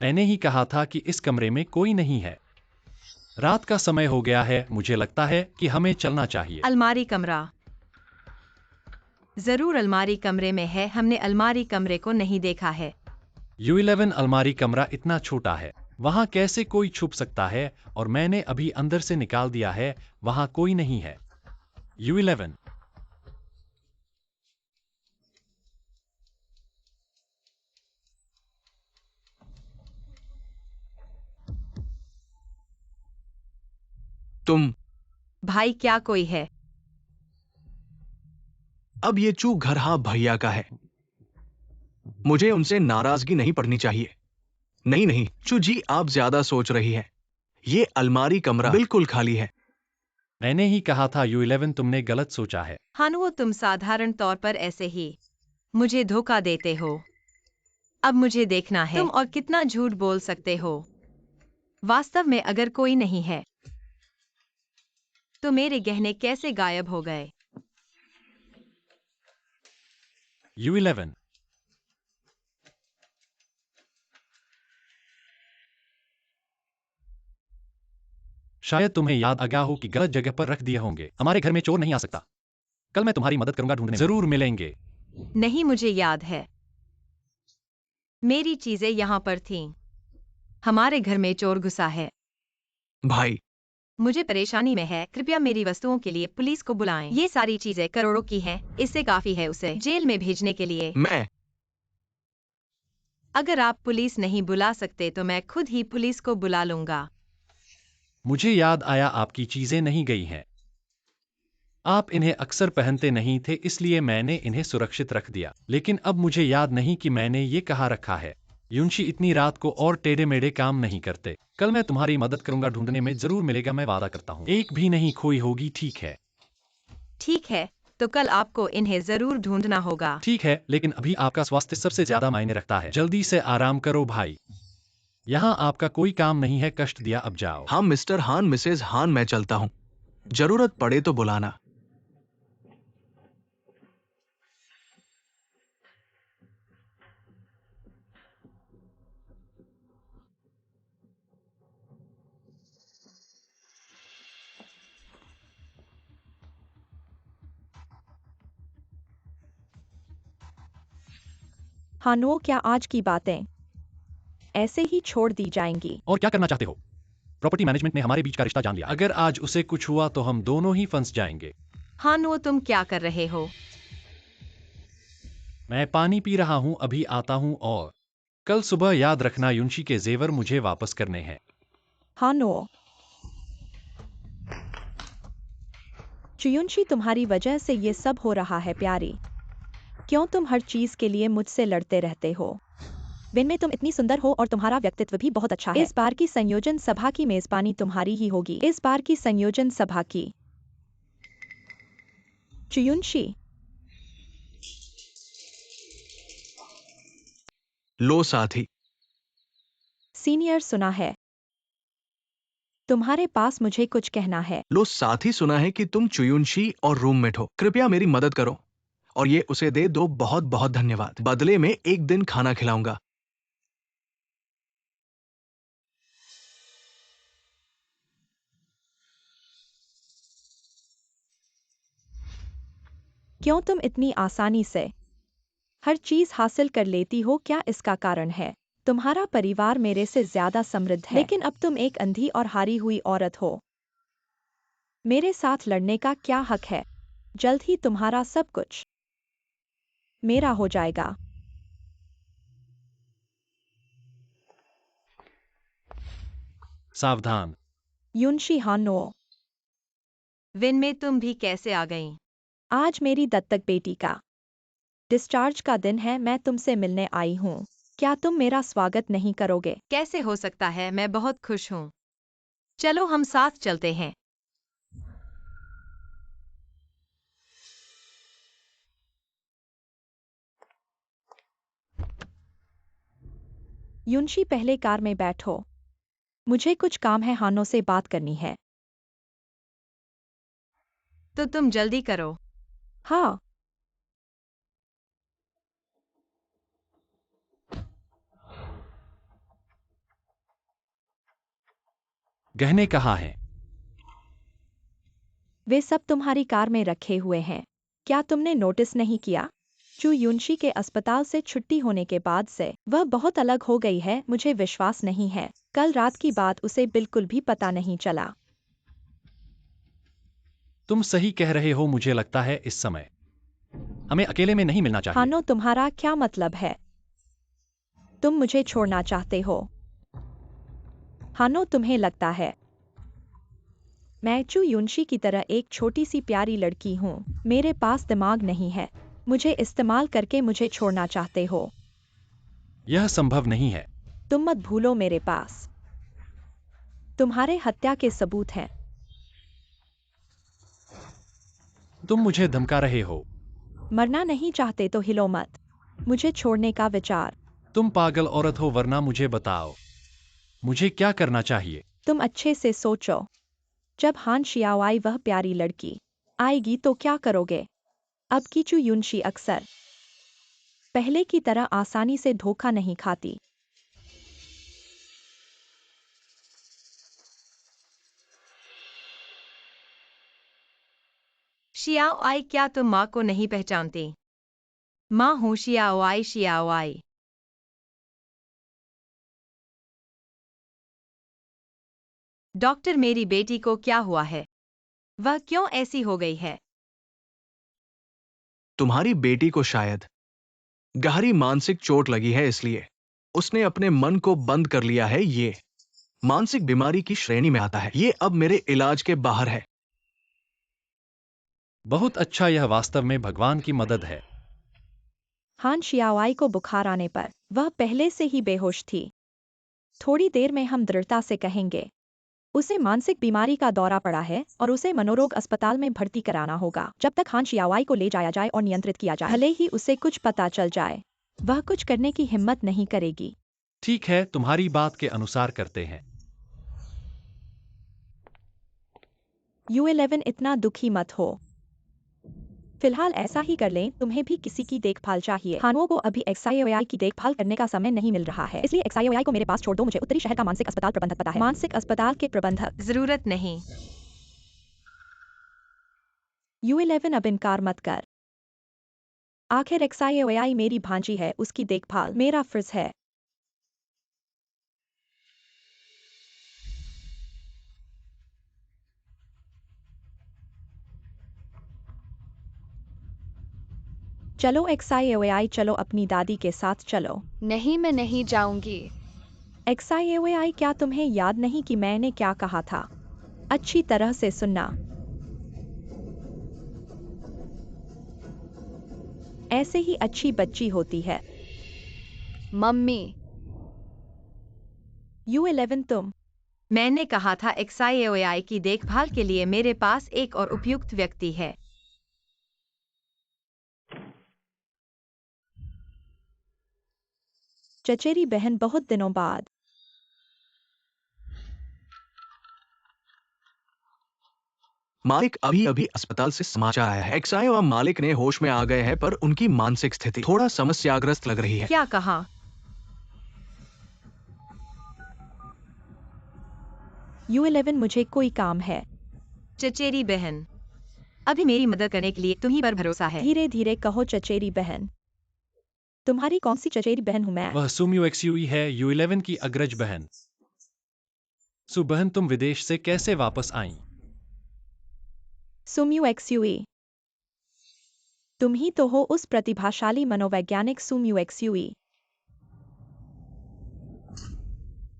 मैंने ही कहा था कि इस कमरे में कोई नहीं है। रात का समय हो गया है, मुझे लगता है कि हमें चलना चाहिए। अलमारी कमरा। जरूर अलमारी कमरे में है। हमने अलमारी कमरे को नहीं देखा है। U11 अलमारी कमरा इतना छोटा है, वहां कैसे कोई छुप सकता है? और मैंने अभी अंदर से निकाल दिया है, वहां कोई नहीं है। U11। तुम भाई क्या कोई है? अब ये चू घरहा भैया का है। मुझे उनसे नाराजगी नहीं पड़नी चाहिए। नहीं नहीं चू जी, आप ज्यादा सोच रही है। ये अलमारी कमरा बिल्कुल खाली है। मैंने ही कहा था U11, तुमने गलत सोचा है। हानुओ तुम साधारण तौर पर ऐसे ही मुझे धोखा देते हो। अब मुझे देखना है तुम और कितना झूठ बोल सकते हो। वास्तव में अगर कोई नहीं है तो मेरे गहने कैसे गायब हो गए? U11। शायद तुम्हें याद आ गया हो कि गलत जगह पर रख दिए होंगे। हमारे घर में चोर नहीं आ सकता। कल मैं तुम्हारी मदद करूंगा ढूंढने में। जरूर मिलेंगे। नहीं, मुझे याद है। मेरी चीजें यहाँ पर थीं। हमारे घर में चोर घुसा है। भाई, मुझे परेशानी में है, कृपया मेरी वस्तुओं के लिए पुलिस को बुलाएं। ये सारी चीजें करोड़ों की हैं, इससे काफी है उसे जेल में भेजने के लिए। मैं अगर आप पुलिस नहीं बुला सकते तो मैं खुद ही पुलिस को बुला लूंगा। मुझे याद आया आपकी चीजें नहीं गई हैं। आप इन्हें अक्सर पहनते नहीं थे, इसलिए मैंने इन्हें सुरक्षित रख दिया। लेकिन अब मुझे याद नहीं कि मैंने ये कहाँ रखा है। युंशी इतनी रात को और टेढ़े मेढ़े काम नहीं करते। कल मैं तुम्हारी मदद करूंगा ढूंढने में, जरूर मिलेगा, मैं वादा करता हूँ। एक भी नहीं खोई होगी, ठीक है? ठीक है, तो कल आपको इन्हें जरूर ढूंढना होगा। ठीक है, लेकिन अभी आपका स्वास्थ्य सबसे ज्यादा मायने रखता है। जल्दी से आराम करो भाई। यहाँ आपका कोई काम नहीं है, कष्ट दिया, अब जाओ। हाँ मिस्टर हान, मिसेज हान, मैं चलता हूँ। जरूरत पड़े तो बुलाना। हानो, क्या आज की बातें ऐसे ही छोड़ दी जाएंगी? और क्या करना चाहते हो? प्रॉपर्टी मैनेजमेंट ने हमारे बीच का रिश्ता जान लिया। अगर आज उसे कुछ हुआ तो हम दोनों ही फंस जाएंगे। हानो, तुम क्या कर रहे हो? मैं पानी पी रहा हूँ, अभी आता हूँ। और कल सुबह याद रखना, युंशी के जेवर मुझे वापस करने हैं। हानो, चुयुंशी, तुम्हारी वजह से ये सब हो रहा है प्यारी। क्यों तुम हर चीज के लिए मुझसे लड़ते रहते हो? दिन में तुम इतनी सुंदर हो और तुम्हारा व्यक्तित्व भी बहुत अच्छा है। इस बार की संयोजन सभा की मेजबानी तुम्हारी ही होगी। इस बार की संयोजन सभा की। चुयुंशी, लो साथी। सीनियर, सुना है तुम्हारे पास मुझे कुछ कहना है। लो साथी, सुना है कि तुम चुयुनशी और रूममेट हो। कृपया मेरी मदद करो और ये उसे दे दो। बहुत बहुत धन्यवाद। बदले में एक दिन खाना खिलाऊंगा। क्यों तुम इतनी आसानी से हर चीज हासिल कर लेती हो? क्या इसका कारण है तुम्हारा परिवार मेरे से ज्यादा समृद्ध है, लेकिन अब तुम एक अंधी और हारी हुई औरत हो। मेरे साथ लड़ने का क्या हक है? जल्द ही तुम्हारा सब कुछ मेरा हो जाएगा। सावधान। युनशी हानो, विन में तुम भी कैसे आ गईं? आज मेरी दत्तक बेटी का डिस्चार्ज का दिन है। मैं तुमसे मिलने आई हूँ। क्या तुम मेरा स्वागत नहीं करोगे? कैसे हो सकता है, मैं बहुत खुश हूँ। चलो हम साथ चलते हैं। युनशी, पहले कार में बैठो। मुझे कुछ काम है, हानो से बात करनी है। तो तुम जल्दी करो। हाँ, गहने कहाँ हैं? वे सब तुम्हारी कार में रखे हुए हैं। क्या तुमने नोटिस नहीं किया? चू युनशी के अस्पताल से छुट्टी होने के बाद से वह बहुत अलग हो गई है। मुझे विश्वास नहीं है, कल रात की बात उसे बिल्कुल भी पता नहीं चला। तुम सही कह रहे हो, मुझे लगता है इस समय हमें अकेले में नहीं मिलना चाहिए। हानो, तुम्हारा क्या मतलब है? तुम मुझे छोड़ना चाहते हो? हानो, तुम्हें लगता है मैं चू युनशी की तरह एक छोटी सी प्यारी लड़की हूँ? मेरे पास दिमाग नहीं है। मुझे इस्तेमाल करके मुझे छोड़ना चाहते हो? यह संभव नहीं है। तुम मत भूलो, मेरे पास तुम्हारे हत्या के सबूत हैं। तुम मुझे धमका रहे हो। मरना नहीं चाहते तो हिलो मत। मुझे छोड़ने का विचार। तुम पागल औरत हो, वरना मुझे बताओ मुझे क्या करना चाहिए। तुम अच्छे से सोचो। जब हान शियाओआई, वह प्यारी लड़की, आएगी तो क्या करोगे? अब की चू युनशी अक्सर पहले की तरह आसानी से धोखा नहीं खाती। शियाओ आई, क्या तुम माँ को नहीं पहचानती? माँ हूँ शियाओ आई, शियाओ आई। डॉक्टर, मेरी बेटी को क्या हुआ है? वह क्यों ऐसी हो गई है? तुम्हारी बेटी को शायद गहरी मानसिक चोट लगी है, इसलिए उसने अपने मन को बंद कर लिया है। ये मानसिक बीमारी की श्रेणी में आता है। ये अब मेरे इलाज के बाहर है। बहुत अच्छा, यह वास्तव में भगवान की मदद है। हान शियाओआई को बुखार आने पर वह पहले से ही बेहोश थी। थोड़ी देर में हम दृढ़ता से कहेंगे उसे मानसिक बीमारी का दौरा पड़ा है और उसे मनोरोग अस्पताल में भर्ती कराना होगा जब तक हान शियाओआई को ले जाया जाए और नियंत्रित किया जाए। भले ही उसे कुछ पता चल जाए, वह कुछ करने की हिम्मत नहीं करेगी। ठीक है, तुम्हारी बात के अनुसार करते हैं। U11 इतना दुखी मत हो। फिलहाल ऐसा ही कर लें, तुम्हें भी किसी की देखभाल चाहिए। हानुओं को अभी XIOI की देखभाल करने का समय नहीं मिल रहा है, इसलिए XIOI को मेरे पास छोड़ दो। मुझे उत्तरी शहर का मानसिक अस्पताल प्रबंधक पता है। मानसिक अस्पताल के प्रबंधक। जरूरत नहीं। U11 अब इनकार मत कर। आखिर XIOI मेरी भांजी है, उसकी देखभाल मेरा फर्ज है। चलो XIOI, चलो अपनी दादी के साथ चलो। नहीं, मैं नहीं जाऊंगी। XIOI, क्या तुम्हें याद नहीं कि मैंने क्या कहा था? अच्छी तरह से सुनना। ऐसे ही अच्छी बच्ची होती है। मम्मी, U11 तुम। मैंने कहा था XIOI की देखभाल के लिए मेरे पास एक और उपयुक्त व्यक्ति है। चचेरी बहन, बहुत दिनों बाद। मालिक, अभी अभी अस्पताल से समाचार आया है। XIOI मालिक ने होश में आ गए हैं, पर उनकी मानसिक स्थिति थोड़ा समस्याग्रस्त लग रही है। क्या कहा? U11, मुझे कोई काम है। चचेरी बहन, अभी मेरी मदद करने के लिए तुम्ही पर भरोसा है। धीरे धीरे कहो चचेरी बहन। तुम्हारी कौन सी चचेरी बहन हूं मैं? वह सुम्यू XUE है, U11 की अग्रज बहन। बहन, तुम विदेश से कैसे वापस आईं? सुम्यू XUE। तुम ही तो हो उस प्रतिभाशाली मनोवैज्ञानिक सुम्यू XUE।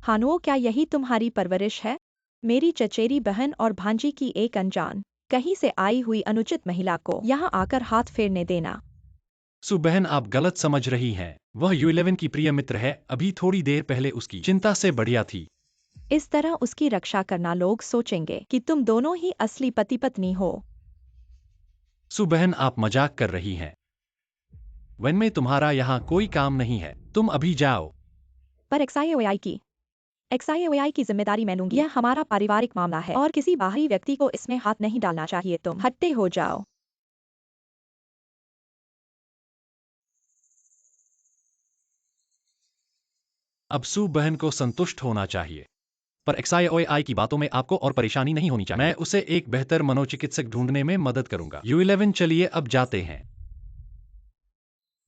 हानुओ, क्या यही तुम्हारी परवरिश है? मेरी चचेरी बहन और भांजी की एक अनजान, कहीं से आई हुई अनुचित महिला को यहाँ आकर हाथ फेरने देना। बहन, आप गलत समझ रही हैं। वह U11 की प्रिय मित्र है, अभी थोड़ी देर पहले उसकी चिंता से बढ़िया थी। इस तरह उसकी रक्षा करना, लोग सोचेंगे कि तुम दोनों ही असली पति पत्नी हो। बहन, आप मजाक कर रही हैं। वन में तुम्हारा यहाँ कोई काम नहीं है, तुम अभी जाओ। पर XIOI की जिम्मेदारी मैं लूंगी। यह हमारा पारिवारिक मामला है और किसी बाहरी व्यक्ति को इसमें हाथ नहीं डालना चाहिए। तुम हट्टे हो जाओ। अब बहन को संतुष्ट होना चाहिए, पर XIOI की बातों में आपको और परेशानी नहीं होनी चाहिए। मैं उसे एक बेहतर मनोचिकित्सक ढूंढने में मदद करूंगा। U11, चलिए अब जाते हैं।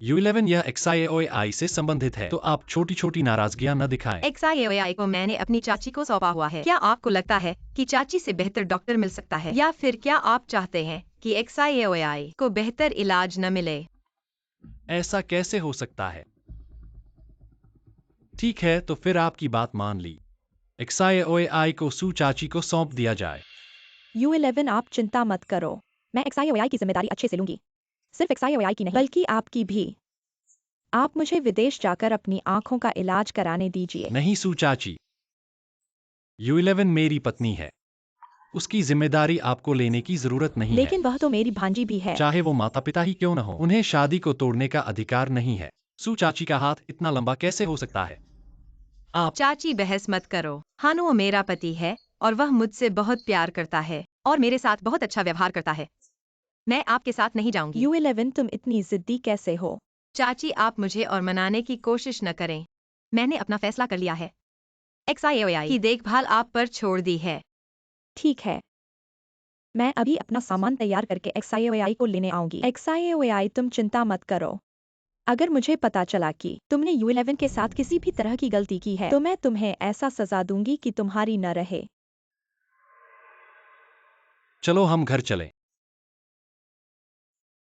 U11, यह XIOI से संबंधित है, तो आप छोटी छोटी नाराजगियां न दिखाएं। XIOI को मैंने अपनी चाची को सौंपा हुआ है। क्या आपको लगता है कि चाची से बेहतर डॉक्टर मिल सकता है, या फिर क्या आप चाहते हैं कि XIOI को बेहतर इलाज न मिले? ऐसा कैसे हो सकता है? ठीक है, तो फिर आपकी बात मान ली। XIOI को चाची को सौंप दिया जाए। U11, आप चिंता मत करो, मैं XIOI की जिम्मेदारी अच्छे से लूंगी। सिर्फ XIOI की नहीं, बल्कि आपकी भी। आप मुझे विदेश जाकर अपनी आंखों का इलाज कराने दीजिए। नहीं चाची, U11 मेरी पत्नी है, उसकी जिम्मेदारी आपको लेने की जरूरत नहीं लेकिन वह तो मेरी भांजी भी है। चाहे वो माता पिता ही क्यों न हो, उन्हें शादी को तोड़ने का अधिकार नहीं है। चाची का हाथ इतना लंबा कैसे हो सकता है? आप चाची, बहस मत करो। हानुओ मेरा पति है और वह मुझसे बहुत प्यार करता है और मेरे साथ बहुत अच्छा व्यवहार करता है। मैं आपके साथ नहीं जाऊंगी। U11, तुम इतनी जिद्दी कैसे हो? चाची, आप मुझे और मनाने की कोशिश न करें। मैंने अपना फैसला कर लिया है। XIOI की देखभाल आप पर छोड़ दी है। ठीक है, मैं अभी अपना सामान तैयार करके XIOAI को लेने आऊंगी। XIOAI तुम चिंता मत करो। अगर मुझे पता चला कि तुमने U11 के साथ किसी भी तरह की गलती की है तो मैं तुम्हें ऐसा सजा दूंगी कि तुम्हारी न रहे। चलो हम घर चलें।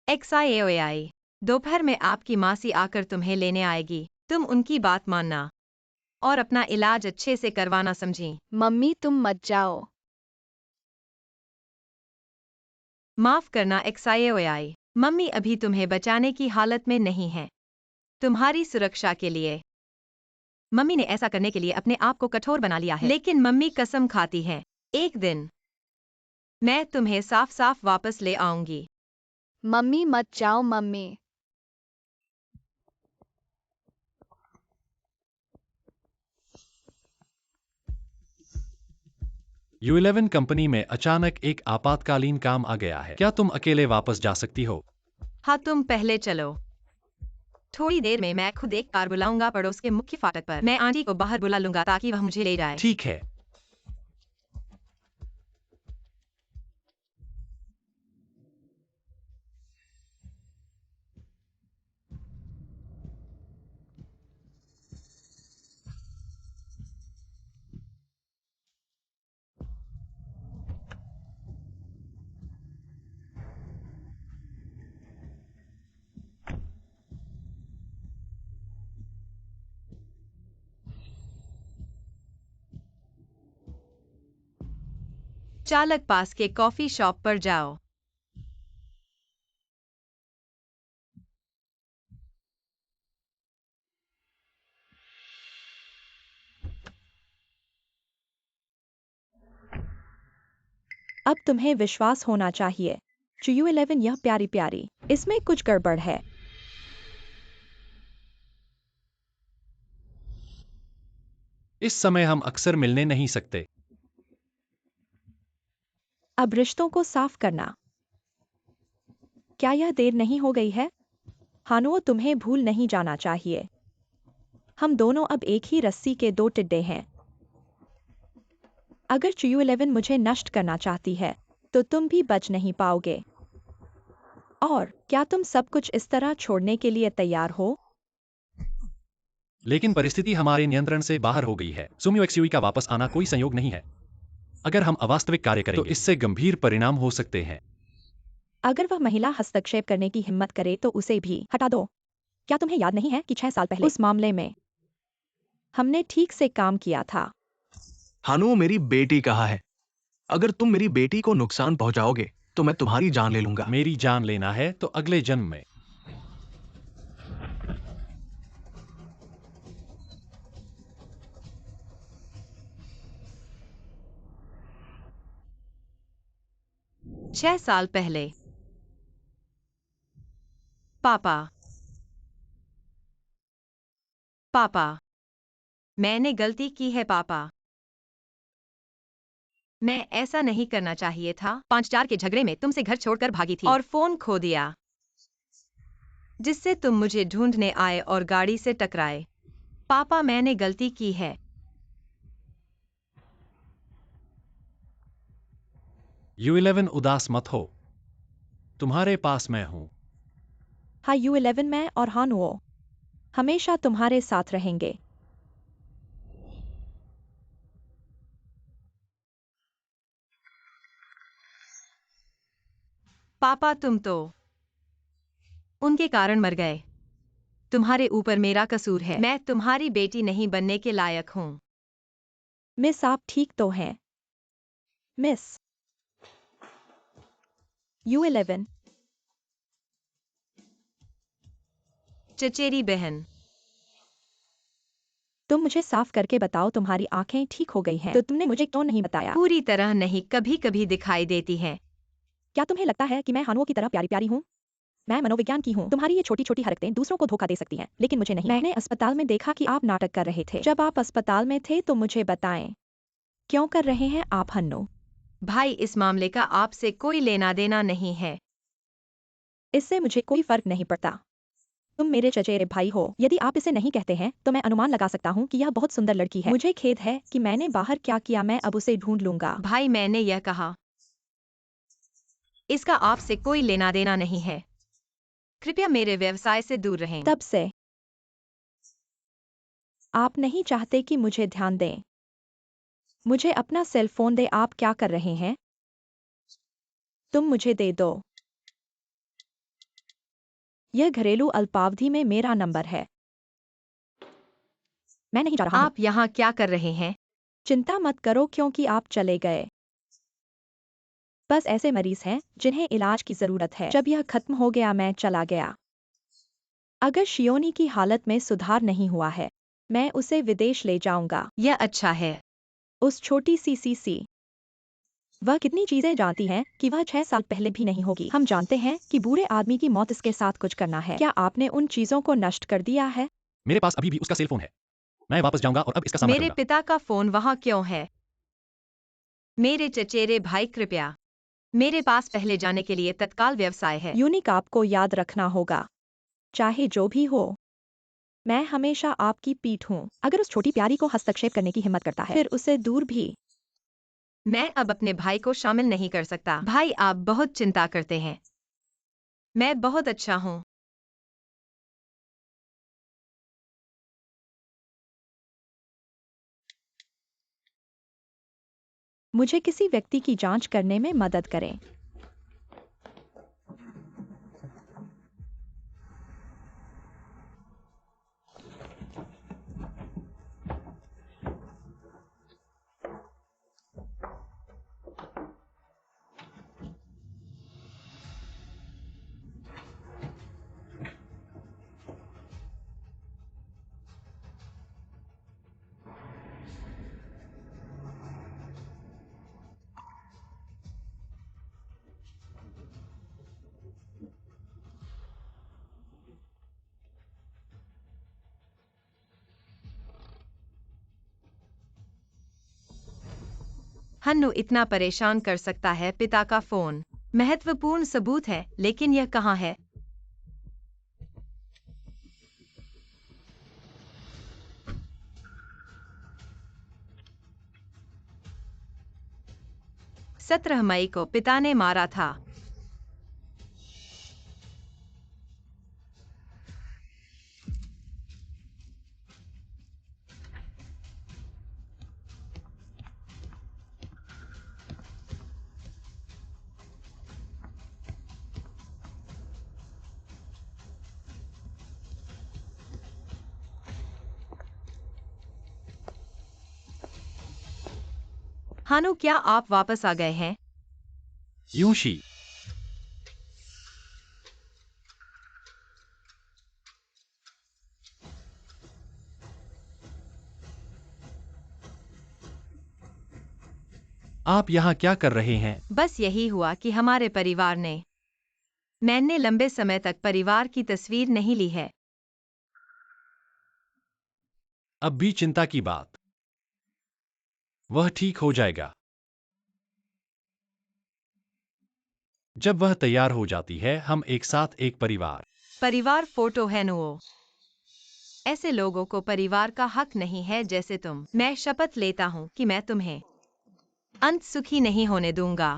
XIOAI, दोपहर में आपकी मासी आकर तुम्हें लेने आएगी। तुम उनकी बात मानना और अपना इलाज अच्छे से करवाना, समझी? मम्मी तुम मत जाओ। माफ करना XIOAI, मम्मी अभी तुम्हें बचाने की हालत में नहीं है। तुम्हारी सुरक्षा के लिए मम्मी ने ऐसा करने के लिए अपने आप को कठोर बना लिया है, लेकिन मम्मी कसम खाती है एक दिन मैं तुम्हें साफ साफ वापस ले आऊंगी। मम्मी मत जाओ मम्मी। U11 कंपनी में अचानक एक आपातकालीन काम आ गया है। क्या तुम अकेले वापस जा सकती हो? हाँ, तुम पहले चलो। थोड़ी देर में मैं खुद एक कार बुलाऊंगा पड़ोस के मुख्य फाटक पर। मैं आंटी को बाहर बुला लूंगा ताकि वह मुझे ले जाए। ठीक है। चालक पास के कॉफी शॉप पर जाओ। अब तुम्हें विश्वास होना चाहिए। U11 यह प्यारी प्यारी, इसमें कुछ गड़बड़ है। इस समय हम अक्सर मिलने नहीं सकते। अब रिश्तों को साफ करना। क्या यह देर नहीं हो गई है? हानुओ तुम्हें भूल नहीं जाना चाहिए। हम दोनों अब एक ही रस्सी के दो टिड्डे हैं। अगर U11 मुझे नष्ट करना चाहती है तो तुम भी बच नहीं पाओगे। और क्या तुम सब कुछ इस तरह छोड़ने के लिए तैयार हो? लेकिन परिस्थिति हमारे नियंत्रण से बाहर हो गई है। सुमियो XUI का वापस आना कोई संयोग नहीं है। अगर हम अवास्तविक कार्य करें तो इससे गंभीर परिणाम हो सकते हैं। अगर वह महिला हस्तक्षेप करने की हिम्मत करे तो उसे भी हटा दो। क्या तुम्हें याद नहीं है कि 6 साल पहले उस मामले में हमने ठीक से काम किया था? हानु मेरी बेटी कहाँ है? अगर तुम मेरी बेटी को नुकसान पहुंचाओगे तो मैं तुम्हारी जान ले लूंगा। मेरी जान लेना है तो अगले जन्म में। छह साल पहले। पापा, पापा, मैंने गलती की है पापा। मैं ऐसा नहीं करना चाहिए था। 5-4 के झगड़े में तुमसे घर छोड़कर भागी थी और फोन खो दिया, जिससे तुम मुझे ढूंढने आए और गाड़ी से टकराए। पापा, मैंने गलती की है। U11 उदास मत हो। तुम्हारे पास मैं हूं। हाँ, U11 मैं और हानुओ हमेशा तुम्हारे साथ रहेंगे। पापा, तुम तो उनके कारण मर गए। तुम्हारे ऊपर मेरा कसूर है। मैं तुम्हारी बेटी नहीं बनने के लायक हूं। मिस, आप ठीक तो हैं? मिस U11, चचेरी बहन, तुम मुझे साफ करके बताओ, तुम्हारी आंखें ठीक हो गई हैं तो तुमने मुझे क्यों नहीं बताया? पूरी तरह नहीं, कभी कभी दिखाई देती है। क्या तुम्हें लगता है कि मैं हानुओ की तरह प्यारी प्यारी हूँ? मैं मनोविज्ञान की हूँ। तुम्हारी ये छोटी छोटी हरकतें दूसरों को धोखा दे सकती हैं, लेकिन मुझे नहीं। मैंने अस्पताल में देखा कि आप नाटक कर रहे थे। जब आप अस्पताल में थे तो मुझे बताएं, क्यों कर रहे हैं आप हन्नो? भाई, इस मामले का आपसे कोई लेना देना नहीं है। इससे मुझे कोई फर्क नहीं पड़ता। तुम मेरे चचेरे भाई हो। यदि आप इसे नहीं कहते हैं तो मैं अनुमान लगा सकता हूँ कि यह बहुत सुंदर लड़की है। मुझे खेद है कि मैंने बाहर क्या किया। मैं अब उसे ढूंढ लूंगा। भाई, मैंने यह कहा। इसका आपसे कोई लेना देना नहीं है। कृपया मेरे व्यवसाय से दूर रहें। तब से आप नहीं चाहते कि मुझे ध्यान दें। मुझे अपना सेल फोन दे। आप क्या कर रहे हैं? तुम मुझे दे दो। यह घरेलू अल्पावधि में मेरा नंबर है। मैं नहीं जा रहा हूं। आप यहाँ क्या कर रहे हैं? चिंता मत करो क्योंकि आप चले गए। बस ऐसे मरीज हैं जिन्हें इलाज की जरूरत है। जब यह खत्म हो गया मैं चला गया। अगर शियोनी की हालत में सुधार नहीं हुआ है, मैं उसे विदेश ले जाऊंगा। यह अच्छा है। उस छोटी सी वह कितनी चीजें जानती है कि वह 6 साल पहले भी नहीं होगी। हम जानते हैं कि बूढ़े आदमी की मौत इसके साथ कुछ करना है। क्या आपने उन चीजों को नष्ट कर दिया है? मेरे पास अभी भी उसका सेल फोन है। मैं वापस जाऊंगा और अब इसका सामना मेरे करूंगा। पिता का फोन वहाँ क्यों है? मेरे चचेरे भाई कृपया। मेरे पास पहले जाने के लिए तत्काल व्यवसाय है। यूनिक आपको याद रखना होगा। चाहे जो भी हो, मैं हमेशा आपकी पीठ हूँ। अगर उस छोटी प्यारी को हस्तक्षेप करने की हिम्मत करता है, फिर उसे दूर भी। मैं अब अपने भाई को शामिल नहीं कर सकता। भाई, आप बहुत चिंता करते हैं। मैं बहुत अच्छा हूँ। मुझे किसी व्यक्ति की जांच करने में मदद करें। हन्नू इतना परेशान कर सकता है। पिता का फोन महत्वपूर्ण सबूत है, लेकिन यह कहाँ है? सत्रह मई को पिता ने मारा था। हानू, क्या आप वापस आ गए हैं? यूशी, आप यहाँ क्या कर रहे हैं? बस यही हुआ कि हमारे परिवार ने मैंने लंबे समय तक परिवार की तस्वीर नहीं ली है। अब भी चिंता की बात। वह ठीक हो जाएगा। जब वह तैयार हो जाती है, हम एक साथ एक परिवार फोटो है नुओ। ऐसे लोगों को परिवार का हक नहीं है जैसे तुम। मैं शपथ लेता हूँ कि मैं तुम्हें अंत सुखी नहीं होने दूंगा।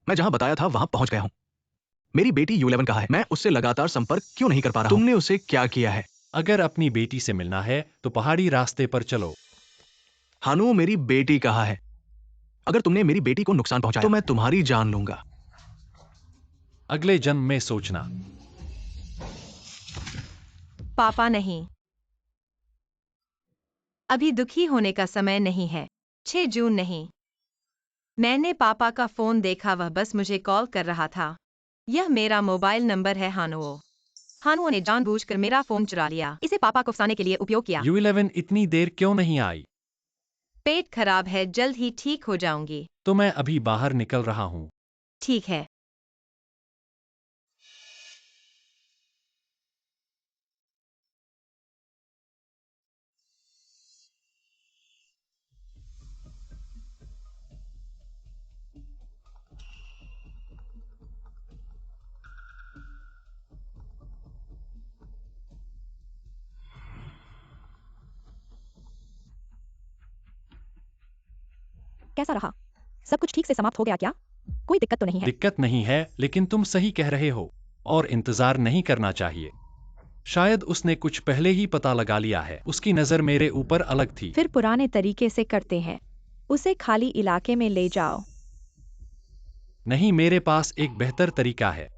मैं जहां बताया था वहां पहुंच गया हूं। मेरी बेटी U11 कहाँ है? मैं उससे लगातार संपर्क क्यों नहीं कर पा रहा हूं? तुमने उसे क्या किया है? अगर अपनी बेटी से मिलना है तो पहाड़ी रास्ते पर चलो। हानू, मेरी बेटी कहाँ है? अगर तुमने मेरी बेटी को नुकसान पहुंचाया तो मैं तुम्हारी जान लूंगा। अगले जन्म में सोचना। पापा नहीं, अभी दुखी होने का समय नहीं है। 6 जून नहीं। मैंने पापा का फोन देखा, वह बस मुझे कॉल कर रहा था। यह मेरा मोबाइल नंबर है हानुओ। हानुओ ने जानबूझकर मेरा फोन चुरा लिया। इसे पापा को फंसाने के लिए उपयोग किया। U11 इतनी देर क्यों नहीं आई? पेट खराब है, जल्द ही ठीक हो जाऊंगी। तो मैं अभी बाहर निकल रहा हूँ। ठीक है। कैसा रहा? सब कुछ ठीक से समाप्त हो गया क्या? कोई दिक्कत तो नहीं है? दिक्कत नहीं है, लेकिन तुम सही कह रहे हो और इंतजार नहीं करना चाहिए। शायद उसने कुछ पहले ही पता लगा लिया है। उसकी नजर मेरे ऊपर अलग थी। फिर पुराने तरीके से करते हैं। उसे खाली इलाके में ले जाओ। नहीं, मेरे पास एक बेहतर तरीका है।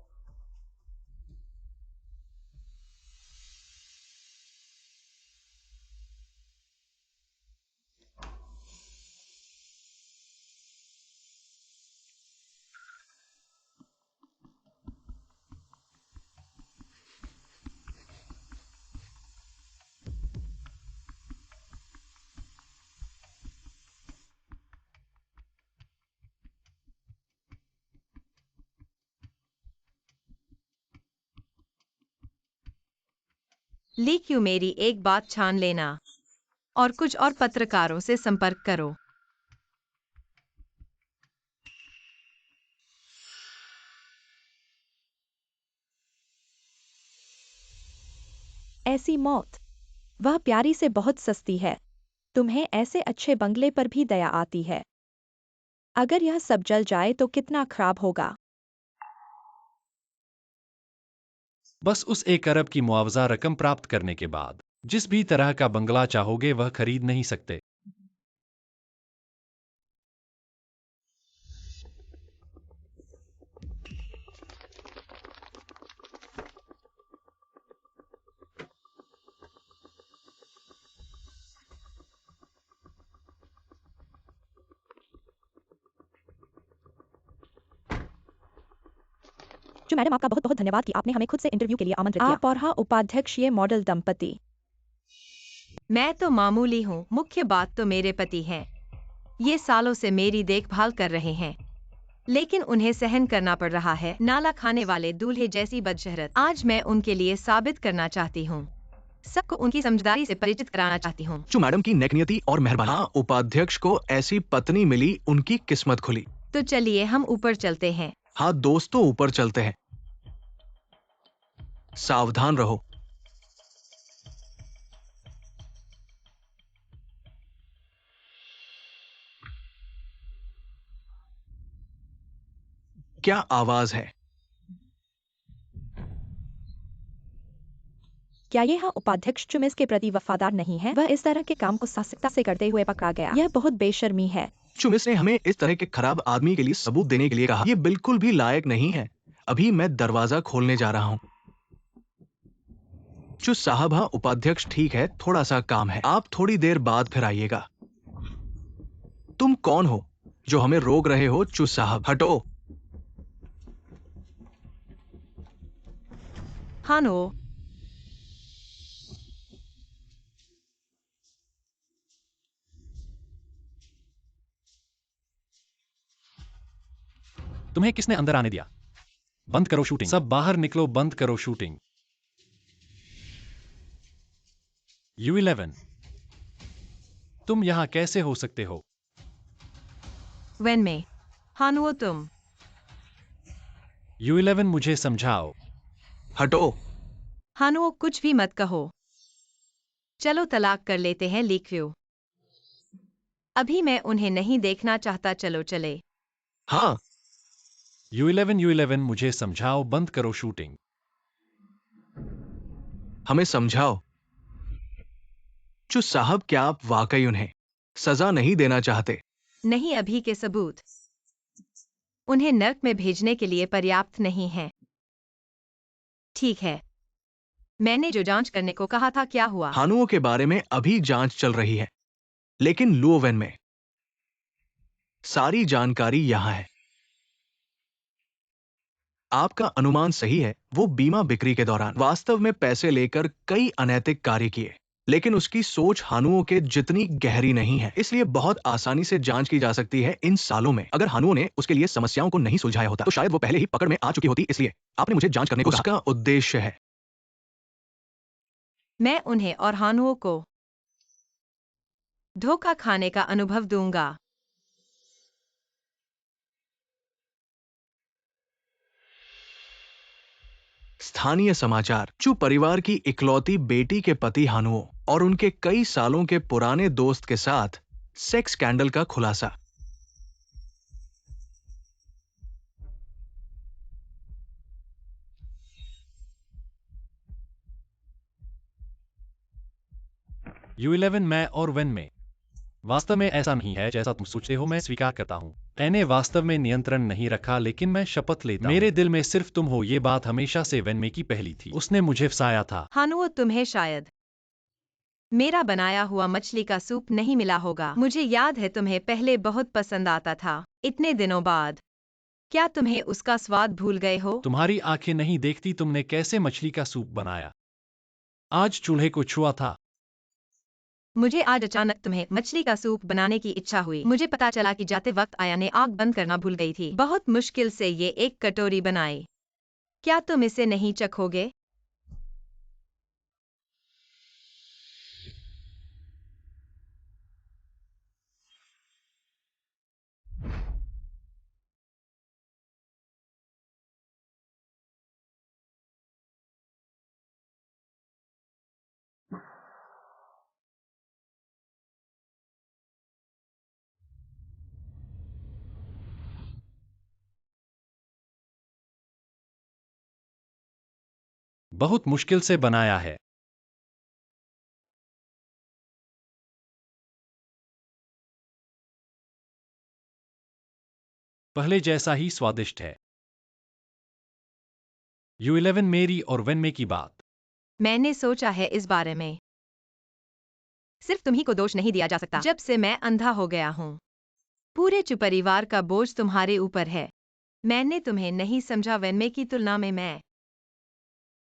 ली क्यू, मेरी एक बात छान लेना और कुछ और पत्रकारों से संपर्क करो। ऐसी मौत, वह प्यारी से बहुत सस्ती है। तुम्हें ऐसे अच्छे बंगले पर भी दया आती है। अगर यह सब जल जाए तो कितना खराब होगा। बस उस 1 अरब की मुआवजा रकम प्राप्त करने के बाद जिस भी तरह का बंगला चाहोगे वह खरीद नहीं सकते। जो मैडम, आपका बहुत बहुत धन्यवाद कि आपने हमें खुद से इंटरव्यू के लिए आमंत्रित किया। आप और हाँ उपाध्यक्ष, ये मॉडल दंपति। मैं तो मामूली हूँ, मुख्य बात तो मेरे पति हैं। ये सालों से मेरी देखभाल कर रहे हैं, लेकिन उन्हें सहन करना पड़ रहा है नाला खाने वाले दूल्हे जैसी बदशहरत। आज मैं उनके लिए साबित करना चाहती हूँ, सबको उनकी समझदारी से परिचित कराना चाहती हूँ। जो मैडम की नेकनियति और मेहरबानी। हाँ, उपाध्यक्ष को ऐसी पत्नी मिली, उनकी किस्मत खुली। तो चलिए हम ऊपर चलते हैं। हाँ दोस्तों, ऊपर चलते हैं। सावधान रहो। क्या आवाज है? क्या यह उपाध्यक्ष चुमिस के प्रति वफादार नहीं है? वह इस तरह के काम को साहसिकता से करते हुए पकड़ा गया। यह बहुत बेशर्मी है। चुमिस ने हमें इस तरह के खराब आदमी के लिए सबूत देने के लिए कहा। ये बिल्कुल भी लायक नहीं है। अभी मैं दरवाजा खोलने जा रहा हूँ। चुस साहब, हाँ उपाध्यक्ष ठीक है, थोड़ा सा काम है। आप थोड़ी देर बाद फिर आइएगा। तुम कौन हो जो हमें रोक रहे हो? चुस साहब, हटो। हाँ नो, तुम्हें किसने अंदर आने दिया? बंद करो शूटिंग। सब बाहर निकलो, बंद करो शूटिंग। U11, तुम यहां कैसे हो सकते हो? वेन में। हाँ नो, तुम। U11, मुझे समझाओ। हटो। हाँ नो, कुछ भी मत कहो। चलो तलाक कर लेते हैं ली क्यू। अभी मैं उन्हें नहीं देखना चाहता, चलो चले। हाँ। U11, मुझे समझाओ, बंद करो शूटिंग। हमें समझाओ। चुस साहब, क्या आप वाकई उन्हें सजा नहीं देना चाहते? नहीं, अभी के सबूत उन्हें नर्क में भेजने के लिए पर्याप्त नहीं है। ठीक है, मैंने जो जांच करने को कहा था, क्या हुआ? हानुओं के बारे में अभी जांच चल रही है, लेकिन लुओवेन में सारी जानकारी यहां है। आपका अनुमान सही है। वो बीमा बिक्री के दौरान वास्तव में पैसे लेकर कई अनैतिक कार्य किए, लेकिन उसकी सोच हानुओं के जितनी गहरी नहीं है, इसलिए बहुत आसानी से जांच की जा सकती है। इन सालों में अगर हानुओं ने उसके लिए समस्याओं को नहीं सुलझाया होता तो शायद वो पहले ही पकड़ में आ चुकी होती। इसलिए आपने मुझे जांच करने को कहा। उसका उद्देश्य है मैं उन्हें और हानुओं को धोखा खाने का अनुभव दूंगा। स्थानीय समाचार। चू परिवार की इकलौती बेटी के पति हानुओं और उनके कई सालों के पुराने दोस्त के साथ सेक्स स्कैंडल का खुलासा। U11 मैं और वेन में। वास्तव में ऐसा नहीं है जैसा तुम सोचते हो, मैं स्वीकार करता हूँ। मैंने वास्तव में नियंत्रण नहीं रखा, लेकिन मैं शपथ लेता हूँ मेरे दिल में सिर्फ तुम हो। ये बात हमेशा से वेन में की पहली थी। उसने मुझे फंसाया था। हानुओ, तुम्हें शायद मेरा बनाया हुआ मछली का सूप नहीं मिला होगा। मुझे याद है तुम्हें पहले बहुत पसंद आता था। इतने दिनों बाद क्या तुम्हें उसका स्वाद भूल गए हो? तुम्हारी आंखें नहीं देखती, तुमने कैसे मछली का सूप बनाया? आज चूल्हे को छुआ था। मुझे आज अचानक तुम्हें मछली का सूप बनाने की इच्छा हुई। मुझे पता चला कि जाते वक्त आया ने आग बंद करना भूल गई थी। बहुत मुश्किल से ये एक कटोरी बनाई। क्या तुम इसे नहीं चखोगे? बहुत मुश्किल से बनाया है। पहले जैसा ही स्वादिष्ट है। U11 मेरी और वेन में की बात। मैंने सोचा है इस बारे में। सिर्फ तुम्ही को दोष नहीं दिया जा सकता। जब से मैं अंधा हो गया हूँ, पूरे चु परिवार का बोझ तुम्हारे ऊपर है। मैंने तुम्हें नहीं समझा। वेनमे की तुलना में मैं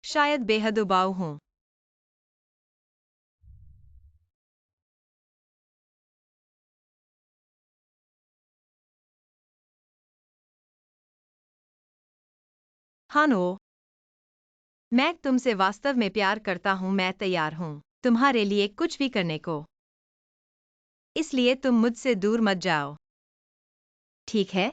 शायद बेहद उबाऊ हूँ। हानो, मैं तुमसे वास्तव में प्यार करता हूँ। मैं तैयार हूँ तुम्हारे लिए कुछ भी करने को। इसलिए तुम मुझसे दूर मत जाओ, ठीक है?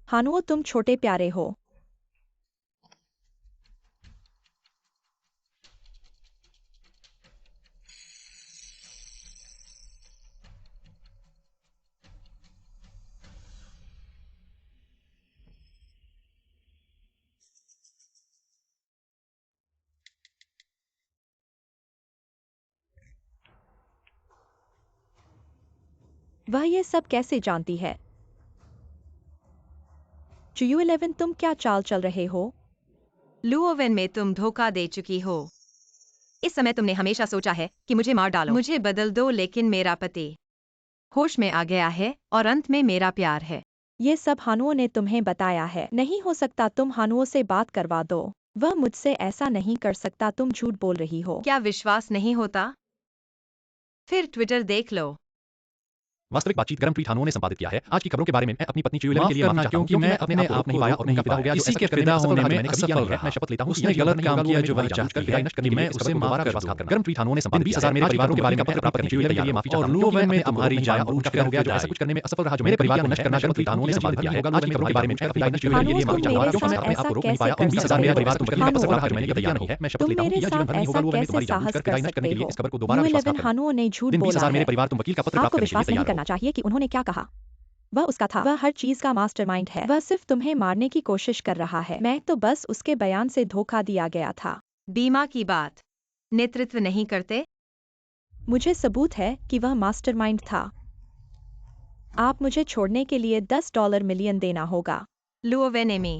हानुओ, तुम छोटे प्यारे हो। वह ये सब कैसे जानती है? U11, तुम क्या चाल चल रहे हो? लुओवेन में तुम धोखा दे चुकी हो। इस समय तुमने हमेशा सोचा है कि मुझे मार डालो, मुझे बदल दो, लेकिन मेरा पति होश में आ गया है और अंत में मेरा प्यार है। ये सब हानुओ ने तुम्हें बताया है। नहीं हो सकता, तुम हानुओ से बात करवा दो। वह मुझसे ऐसा नहीं कर सकता। तुम झूठ बोल रही हो। क्या विश्वास नहीं होता? फिर ट्विटर देख लो। वास्तविक बातचीत गर्म ट्वीट हानुओं ने संपादित किया है। आज की खबरों के बारे में मैं अपनी पत्नी चुएलेवन के लिए माफी चाहता हूं, क्योंकि मैं अपने आप नहीं पाया और नहीं फिदा हो गया। इसी के फिदा होने में असफल रहा। मैं शपथ लेता हूं उसने गलत काम किया जो वह चाहती है कि मैं उसे माफ कर दूं। गर्म ट्वीट हानुओं ने संपादित किया है। 20,000 मेरे परिवार के बारे में प्राप्त करने चुएलेवन के लिए माफी चाहता हूं, और लुओवेन में तुम्हारी जानबूझ कर हो गया जो ऐसा कुछ करने में असफल रहा जो मेरे परिवार को नष्ट करना। गर्म ट्वीट हानुओं ने संपादित किया है। आज की खबरों के बारे में मैं अपनी पत्नी चुएलेवन के लिए माफी चाहता हूं, क्योंकि मैं अपने आप को रोक नहीं पाया। 20,000 मेरे परिवार तुम करने में असफल रहा जो मैंने किया तैयार नहीं है। मैं शपथ लेता हूं कि यह जीवन भर नहीं होगा। लुओवेन में तुम्हारी जानबूझ कर विदाई नष्ट करने के लिए इस खबर को दोबारा विश्वासघात करना। हानुओ ने झूठ दिन बोला 20,000 मेरे है। परिवार तुम वकील का पत्र प्राप्त आपको करने के लिए विश्वास नहीं तैयार करना हो। चाहिए कि उन्होंने क्या कहा। वह उसका था। वह हर चीज का मास्टरमाइंड है। वह सिर्फ तुम्हें मारने की कोशिश कर रहा है। मैं तो बस उसके बयान से धोखा दिया गया था। बीमा की बात नेतृत्व नहीं करते? मुझे सबूत है कि वह मास्टरमाइंड था। आप मुझे छोड़ने के लिए $10 मिलियन देना होगा। लुओवेनेमी,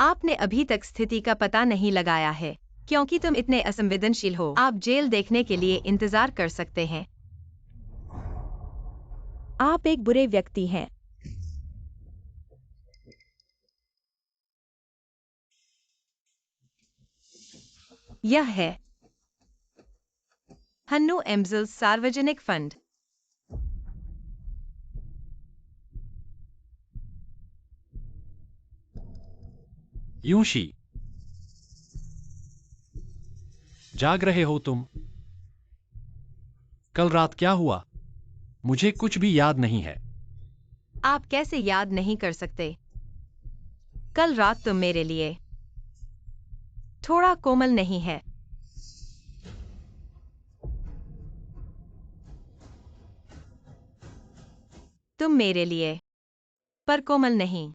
आपने अभी तक स्थिति का पता नहीं लगाया है, क्योंकि तुम इतने असंवेदनशील हो। आप जेल देखने के लिए इंतजार कर सकते हैं। आप एक बुरे व्यक्ति हैं। यह है हन्नू एम्जल्स सार्वजनिक फंड। यूंशी, जाग रहे हो तुम? कल रात क्या हुआ? मुझे कुछ भी याद नहीं है। आप कैसे याद नहीं कर सकते? कल रात तुम मेरे लिए थोड़ा कोमल नहीं है। तुम मेरे लिए पर कोमल नहीं।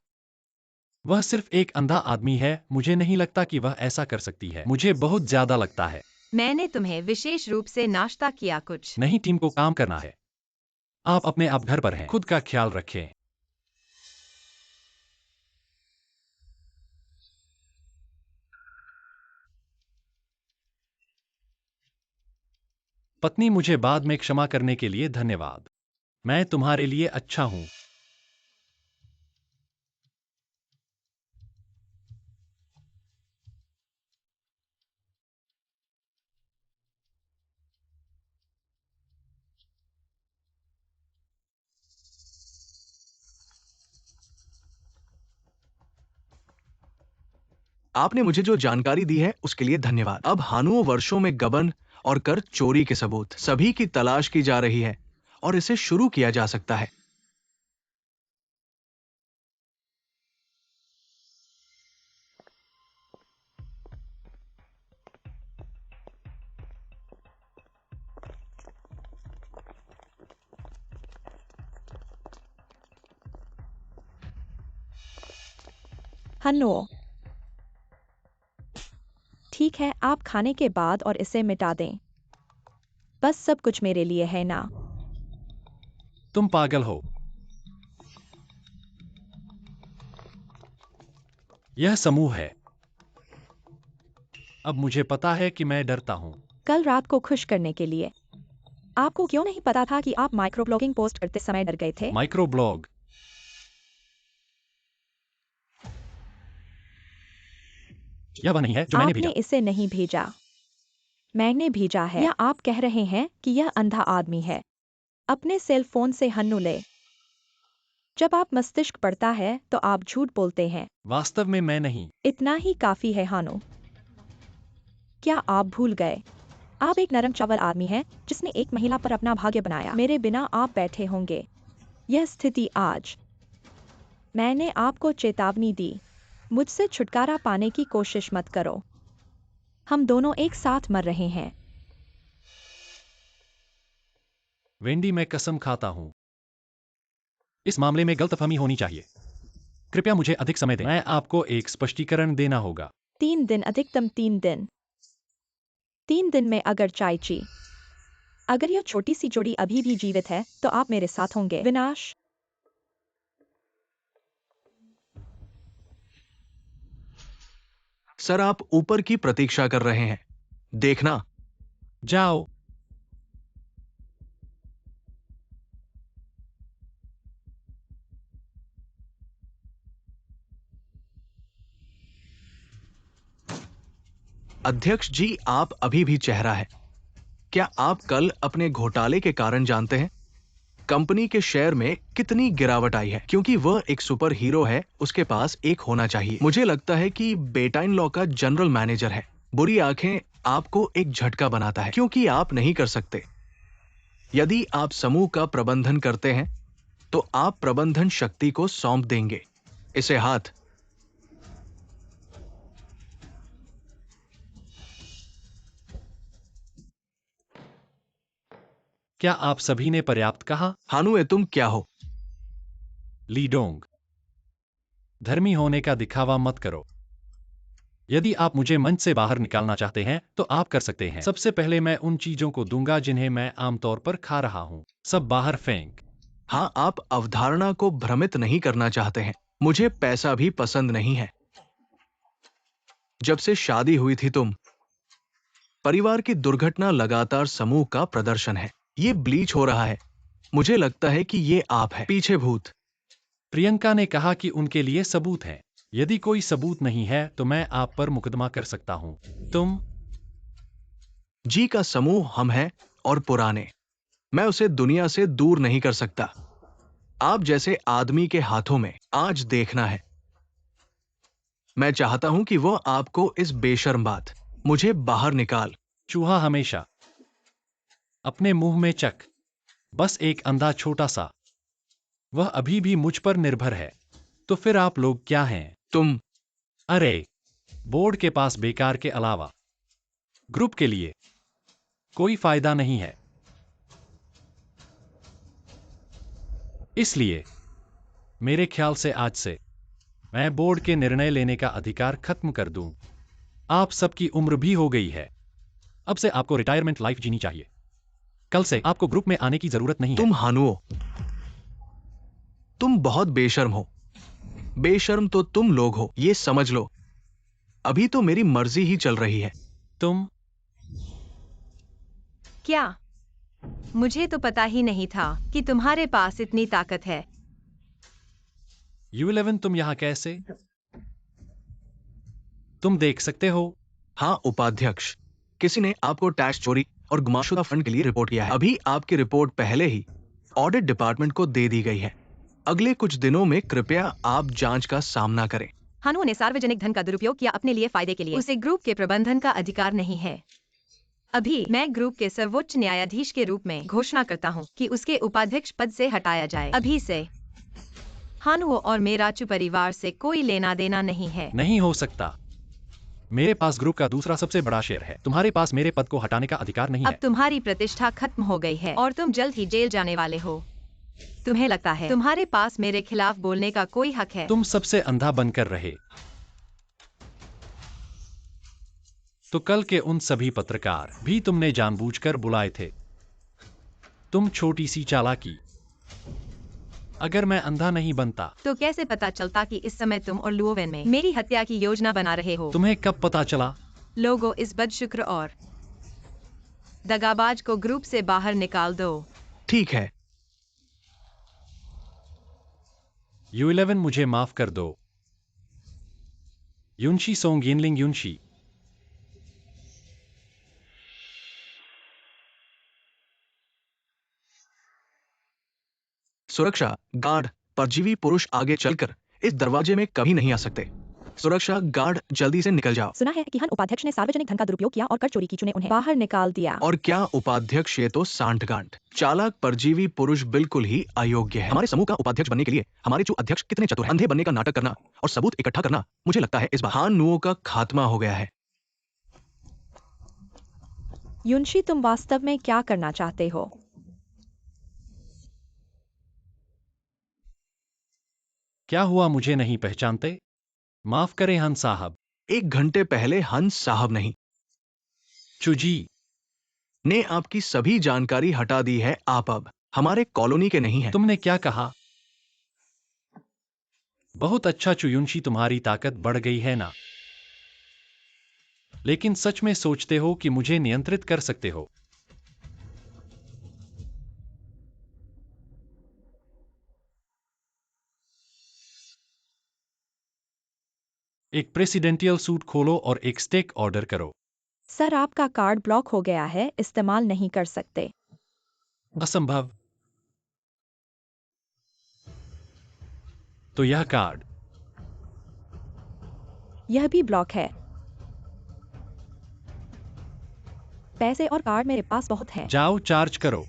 वह सिर्फ एक अंधा आदमी है। मुझे नहीं लगता कि वह ऐसा कर सकती है। मुझे बहुत ज्यादा लगता है। मैंने तुम्हें विशेष रूप से नाश्ता किया कुछ। नहीं, टीम को काम करना है। आप अपने आप घर पर हैं। खुद का ख्याल रखें। पत्नी, मुझे बाद में क्षमा करने के लिए धन्यवाद। मैं तुम्हारे लिए अच्छा हूं। आपने मुझे जो जानकारी दी है उसके लिए धन्यवाद। अब हानुओं वर्षों में गबन और कर चोरी के सबूत सभी की तलाश की जा रही है और इसे शुरू किया जा सकता है। हन्नो, ठीक है, आप खाने के बाद और इसे मिटा दें। बस सब कुछ मेरे लिए है ना? तुम पागल हो। यह समूह है। अब मुझे पता है कि मैं डरता हूं। कल रात को खुश करने के लिए आपको क्यों नहीं पता था कि आप माइक्रोब्लॉगिंग पोस्ट करते समय डर गए थे? Micro blog. यह वह नहीं है जो मैंने आपने भेजा। इसे नहीं भेजा, मैंने भेजा है। या आप कह रहे हैं कि यह अंधा आदमी है? अपने सेल फोन से हन्नू ले। जब आप मस्तिष्क पढ़ता है तो आप झूठ बोलते हैं। वास्तव में मैं नहीं। इतना ही काफी है हानो। क्या आप भूल गए? आप एक नरम चावल आदमी हैं जिसने एक महिला पर अपना भाग्य बनाया। मेरे बिना आप बैठे होंगे। यह स्थिति आज। मैंने आपको चेतावनी दी। मुझसे छुटकारा पाने की कोशिश मत करो। हम दोनों एक साथ मर रहे हैं। वेंडी, मैं कसम खाता हूं। इस मामले में गलतफहमी होनी चाहिए। कृपया मुझे अधिक समय दें। मैं आपको एक स्पष्टीकरण देना होगा। 3 दिन, अधिकतम 3 दिन। 3 दिन में अगर चाइची, अगर यह छोटी सी जोड़ी अभी भी जीवित है तो आप मेरे साथ होंगे। विनाश। सर, आप ऊपर की प्रतीक्षा कर रहे हैं। देखना। जाओ। अध्यक्ष जी, आप अभी भी चेहरा है। क्या आप कल अपने घोटाले के कारण जानते हैं? कंपनी के शेयर में कितनी गिरावट आई है? क्योंकि वह एक सुपर हीरो है, उसके पास एक होना चाहिए। मुझे लगता है कि बेटा इन लॉ का जनरल मैनेजर है। बुरी आंखें आपको एक झटका बनाता है क्योंकि आप नहीं कर सकते। यदि आप समूह का प्रबंधन करते हैं तो आप प्रबंधन शक्ति को सौंप देंगे। इसे हाथ। क्या आप सभी ने पर्याप्त कहा? हानुए, तुम क्या हो? लीडोंग, धर्मी होने का दिखावा मत करो। यदि आप मुझे मंच से बाहर निकालना चाहते हैं तो आप कर सकते हैं। सबसे पहले मैं उन चीजों को दूंगा जिन्हें मैं आमतौर पर खा रहा हूं। सब बाहर फेंक। हाँ, आप अवधारणा को भ्रमित नहीं करना चाहते हैं। मुझे पैसा भी पसंद नहीं है। जब से शादी हुई थी परिवार की दुर्घटना लगातार समूह का प्रदर्शन है। ये ब्लीच हो रहा है। मुझे लगता है कि ये आप है पीछे भूत। प्रियंका ने कहा कि उनके लिए सबूत है। यदि कोई सबूत नहीं है तो मैं आप पर मुकदमा कर सकता हूं। तुम जी का समूह हम हैं और पुराने। मैं उसे दुनिया से दूर नहीं कर सकता। आप जैसे आदमी के हाथों में आज देखना है। मैं चाहता हूं कि वो आपको इस बेशर्म बात मुझे बाहर निकाल। चूहा हमेशा अपने मुंह में चक, बस एक अंधा छोटा सा, वह अभी भी मुझ पर निर्भर है। तो फिर आप लोग क्या हैं? तुम अरे, बोर्ड के पास बेकार के अलावा ग्रुप के लिए कोई फायदा नहीं है। इसलिए मेरे ख्याल से आज से मैं बोर्ड के निर्णय लेने का अधिकार खत्म कर दूं। आप सबकी उम्र भी हो गई है। अब से आपको रिटायरमेंट लाइफ जीनी चाहिए। कल से आपको ग्रुप में आने की जरूरत नहीं है। तुम हानुओ, तुम बहुत बेशर्म हो। बेशर्म तो तुम लोग हो, ये समझ लो। अभी तो मेरी मर्जी ही चल रही है। तुम क्या? मुझे तो पता ही नहीं था कि तुम्हारे पास इतनी ताकत है। U11 तुम यहां कैसे? तुम देख सकते हो। हाँ उपाध्यक्ष, किसी ने आपको टैक्स चोरी और गुमाशुदा फंड के लिए रिपोर्ट किया है। अभी आपकी रिपोर्ट पहले ही ऑडिट डिपार्टमेंट को दे दी गई है। अगले कुछ दिनों में कृपया आप जांच का सामना करें। हानु ने सार्वजनिक धन का दुरुपयोग किया अपने लिए फायदे के लिए। उसे ग्रुप के प्रबंधन का अधिकार नहीं है। अभी मैं ग्रुप के सर्वोच्च न्यायाधीश के रूप में घोषणा करता हूँ कि उसके उपाध्यक्ष पद से हटाया जाए। अभी से हानु और मेराचू परिवार से कोई लेना देना नहीं है। नहीं हो सकता। मेरे पास ग्रुप का दूसरा सबसे बड़ा शेयर है। तुम्हारे पास मेरे पद को हटाने का अधिकार नहीं अब है। तुम्हारी प्रतिष्ठा खत्म हो गई है और तुम जल्द ही जेल जाने वाले हो। तुम्हें लगता है तुम्हारे पास मेरे खिलाफ बोलने का कोई हक है? तुम सबसे अंधा बनकर रहे। तो कल के उन सभी पत्रकार भी तुमने जानबूझकर बुलाए थे। तुम छोटी सी चालाकी। अगर मैं अंधा नहीं बनता, तो कैसे पता चलता कि इस समय तुम और लुओवेन में मेरी हत्या की योजना बना रहे हो? तुम्हें कब पता चला? लोगों, इस बदशुक्र और दगाबाज को ग्रुप से बाहर निकाल दो। ठीक है। U11 मुझे माफ कर दो। युनशी सोंग यिनलिंग युनशी। सुरक्षा गार्ड, परजीवी पुरुष आगे चलकर इस दरवाजे में कभी नहीं आ सकते। सुरक्षा गार्ड, जल्दी से निकल जाओ। सुना है कि हन उपाध्यक्ष ने सार्वजनिक धन का दुरुपयोग किया और कर चोरी की, चुने उन्हें बाहर निकाल दिया। और क्या उपाध्यक्ष, ये तो सांठगांठ। चालाक परजीवी पुरुष बिल्कुल ही अयोग्य है। हमारे समूह का उपाध्यक्ष बनने के लिए हमारे चू अध्यक्ष कितने चतुर हैं। अंधे बनने का नाटक करना और सबूत इकट्ठा करना, मुझे लगता है इस बार हान नुओ का खात्मा हो गया है। युनशी, तुम वास्तव में क्या करना चाहते हो? क्या हुआ, मुझे नहीं पहचानते? माफ करें हन साहब। 1 घंटे पहले हंस साहब नहीं चुजी ने आपकी सभी जानकारी हटा दी है। आप अब हमारे कॉलोनी के नहीं हैं। तुमने क्या कहा? बहुत अच्छा चुयुनशी, तुम्हारी ताकत बढ़ गई है ना? लेकिन सच में सोचते हो कि मुझे नियंत्रित कर सकते हो? एक प्रेसिडेंटियल सूट खोलो और एक स्टेक ऑर्डर करो। सर, आपका कार्ड ब्लॉक हो गया है, इस्तेमाल नहीं कर सकते। असंभव। तो यह कार्ड यह भी ब्लॉक है। पैसे और कार्ड मेरे पास बहुत है। जाओ चार्ज करो।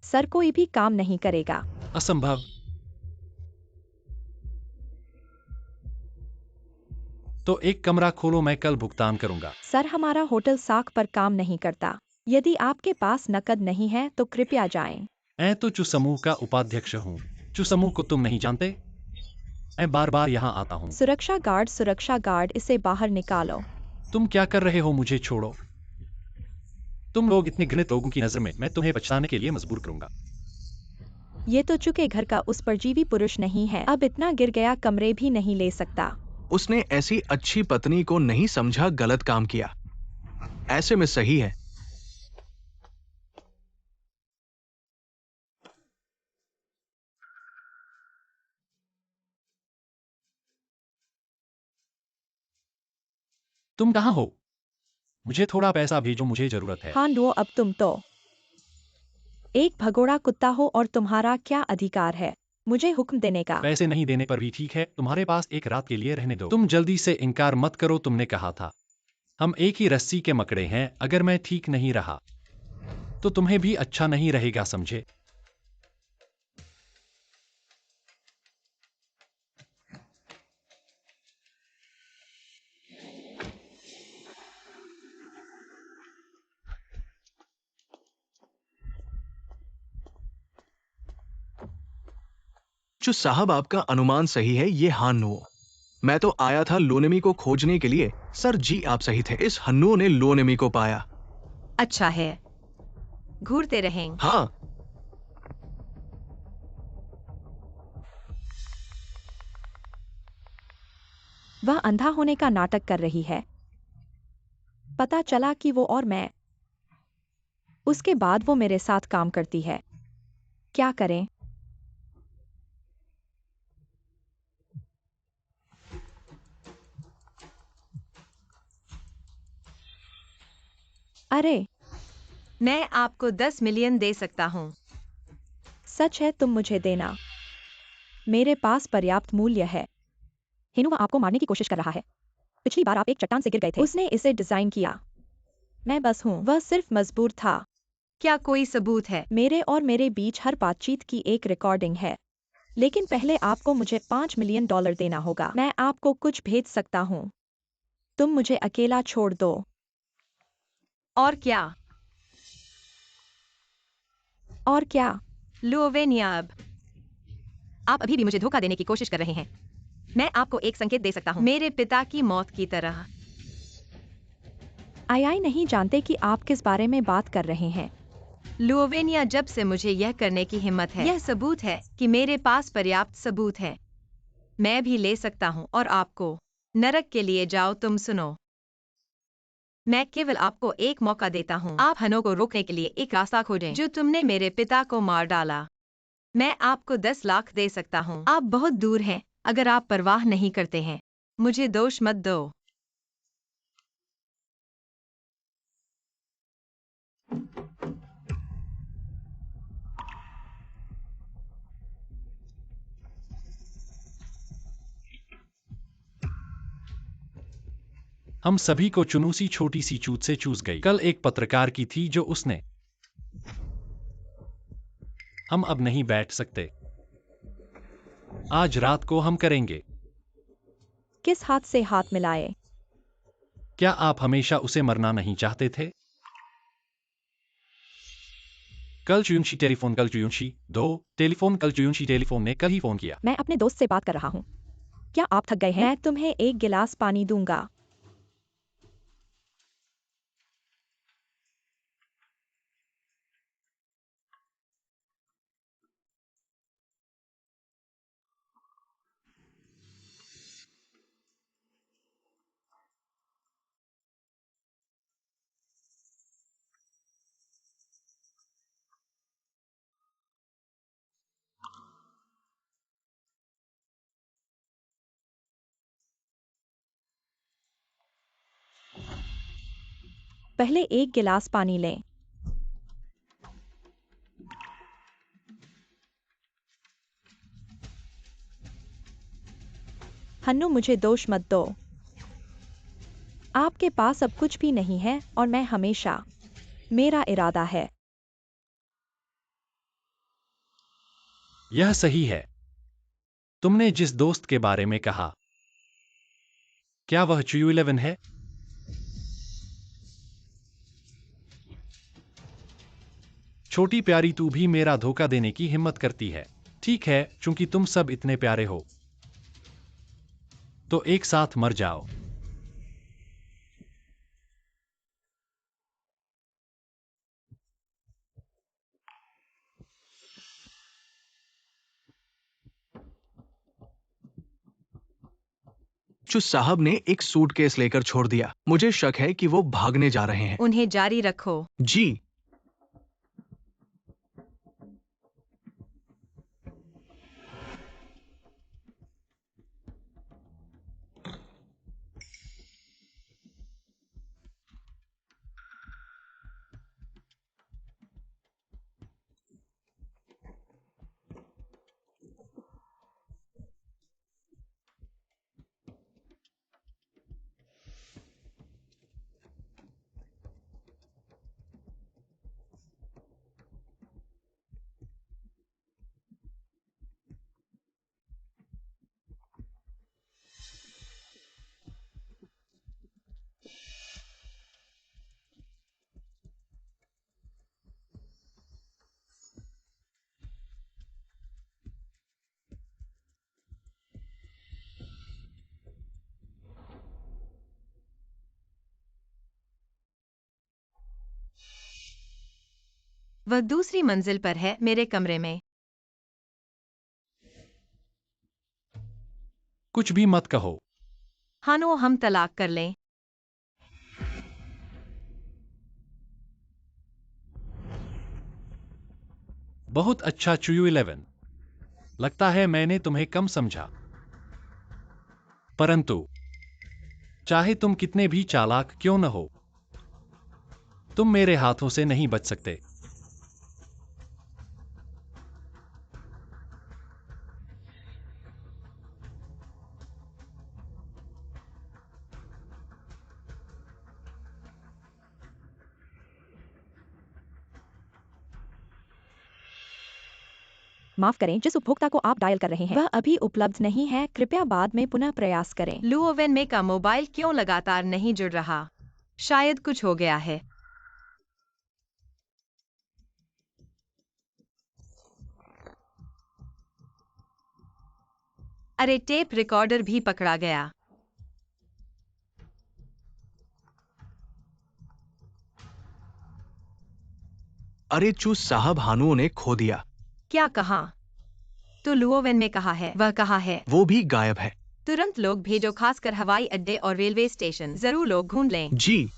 सर, कोई भी काम नहीं करेगा। असंभव। तो एक कमरा खोलो, मैं कल भुगतान करूंगा। सर, हमारा होटल साख पर काम नहीं करता। यदि आपके पास नकद नहीं है तो कृपया जाएं। मैं तो चु समूह का उपाध्यक्ष हूँ। चु समूह को तुम नहीं जानते? मैं बार बार यहाँ आता हूँ। सुरक्षा गार्ड, इसे बाहर निकालो। तुम क्या कर रहे हो? मुझे छोड़ो। तुम लोग इतने घृणित लोगों की नजर में मैं तुम्हें बचाने के लिए मजबूर करूंगा। ये तो चुके घर का उस परजीवी पुरुष नहीं है। अब इतना गिर गया कमरे भी नहीं ले सकता। उसने ऐसी अच्छी पत्नी को नहीं समझा, गलत काम किया। ऐसे में सही है। तुम कहाँ हो? मुझे थोड़ा पैसा भेजो, मुझे जरूरत है। हाँ नो, अब तुम तो एक भगोड़ा कुत्ता हो और तुम्हारा क्या अधिकार है मुझे हुक्म देने का? पैसे नहीं देने पर भी ठीक है, तुम्हारे पास एक रात के लिए रहने दो। तुम जल्दी से इनकार मत करो, तुमने कहा था हम एक ही रस्सी के मकड़े हैं। अगर मैं ठीक नहीं रहा तो तुम्हें भी अच्छा नहीं रहेगा, समझे? जो साहब, आपका अनुमान सही है, ये हान्नुओ। मैं तो आया था लोनेमी को खोजने के लिए। सर जी, आप सही थे। इस हन्नुओ ने लोनेमी को पाया। अच्छा है, घूरते रहें। हाँ। वह अंधा होने का नाटक कर रही है। पता चला कि वो और मैं, उसके बाद वो मेरे साथ काम करती है। क्या करें? अरे मैं आपको 10 मिलियन दे सकता हूँ। सच है, तुम मुझे देना। मेरे पास पर्याप्त मूल्य है। हिनु, वह आपको मारने की कोशिश कर रहा है। पिछली बार आप एक चट्टान से गिर गए थे। उसने इसे डिजाइन किया। मैं बस हूँ। वह सिर्फ मजबूर था। क्या कोई सबूत है? मेरे और मेरे बीच हर बातचीत की एक रिकॉर्डिंग है। लेकिन पहले आपको मुझे $5 मिलियन देना होगा। मैं आपको कुछ भेज सकता हूँ। तुम मुझे अकेला छोड़ दो। और क्या? और क्या? लोवेनिया, अब आप अभी भी मुझे धोखा देने की कोशिश कर रहे हैं। मैं आपको एक संकेत दे सकता हूँ, मेरे पिता की मौत की तरह। आई नहीं जानते कि आप किस बारे में बात कर रहे हैं। लोवेनिया, जब से मुझे यह करने की हिम्मत है, यह सबूत है कि मेरे पास पर्याप्त सबूत है। मैं भी ले सकता हूँ और आपको नरक के लिए जाओ। तुम सुनो, मैं केवल आपको एक मौका देता हूँ। आप हनो को रोकने के लिए एक रास्ता खोजें, जो तुमने मेरे पिता को मार डाला। मैं आपको 10 लाख दे सकता हूँ। आप बहुत दूर हैं। अगर आप परवाह नहीं करते हैं, मुझे दोष मत दो। हम सभी को चुनूसी छोटी सी चूत से चूस गई। कल एक पत्रकार की थी जो उसने हम अब नहीं बैठ सकते। आज रात को हम करेंगे। किस हाथ से हाथ मिलाए? क्या आप हमेशा उसे मरना नहीं चाहते थे? कल चुयुंशी टेलीफोन, कल चुयुंशी दो टेलीफोन, कल चुयुंशी टेलीफोन ने कल ही फोन किया। मैं अपने दोस्त से बात कर रहा हूँ। क्या आप थक गए हैं? मैं तुम्हें एक गिलास पानी दूंगा। पहले एक गिलास पानी लें। हन्नू, मुझे दोष मत दो। आपके पास अब कुछ भी नहीं है और मैं हमेशा, मेरा इरादा है। यह सही है। तुमने जिस दोस्त के बारे में कहा, क्या वह चुयू 11 है? छोटी प्यारी, तू भी मेरा धोखा देने की हिम्मत करती है। ठीक है, चूंकि तुम सब इतने प्यारे हो तो एक साथ मर जाओ। जो साहब ने एक सूटकेस लेकर छोड़ दिया। मुझे शक है कि वो भागने जा रहे हैं। उन्हें जारी रखो। जी। वह दूसरी मंजिल पर है, मेरे कमरे में। कुछ भी मत कहो। हानो, हम तलाक कर लें। बहुत अच्छा चुयू 11। लगता है मैंने तुम्हें कम समझा, परंतु चाहे तुम कितने भी चालाक क्यों न हो, तुम मेरे हाथों से नहीं बच सकते। माफ करें, जिस उपभोक्ता को आप डायल कर रहे हैं वह अभी उपलब्ध नहीं है, कृपया बाद में पुनः प्रयास करें। लुओवेन में का मोबाइल क्यों लगातार नहीं जुड़ रहा? शायद कुछ हो गया है। अरे, टेप रिकॉर्डर भी पकड़ा गया। अरे चू साहब, हानुओं ने खो दिया। क्या कहा? तो लुओवेन में कहा है, वह कहा है। वो भी गायब है। तुरंत लोग भेजो, खासकर हवाई अड्डे और रेलवे स्टेशन। जरूर लोग ढूंढ लें। जी।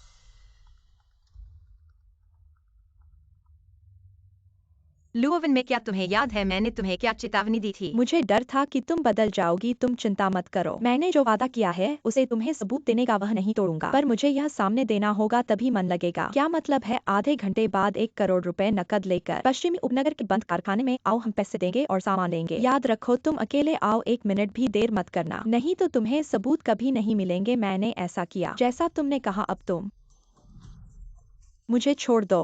लुओवेन में, क्या तुम्हें याद है मैंने तुम्हें क्या चेतावनी दी थी? मुझे डर था कि तुम बदल जाओगी, तुम चिंता मत करो। मैंने जो वादा किया है उसे तुम्हें सबूत देने का वह नहीं तोड़ूंगा, पर मुझे यह सामने देना होगा, तभी मन लगेगा। क्या मतलब है? आधे घंटे बाद 1 करोड़ रुपए नकद लेकर पश्चिमी उपनगर के बंद कारखाने में आओ, हम पैसे देंगे और सामान लेंगे। याद रखो, तुम अकेले आओ, 1 मिनट भी देर मत करना, नहीं तो तुम्हें सबूत कभी नहीं मिलेंगे। मैंने ऐसा किया जैसा तुमने कहा, अब तुम मुझे छोड़ दो।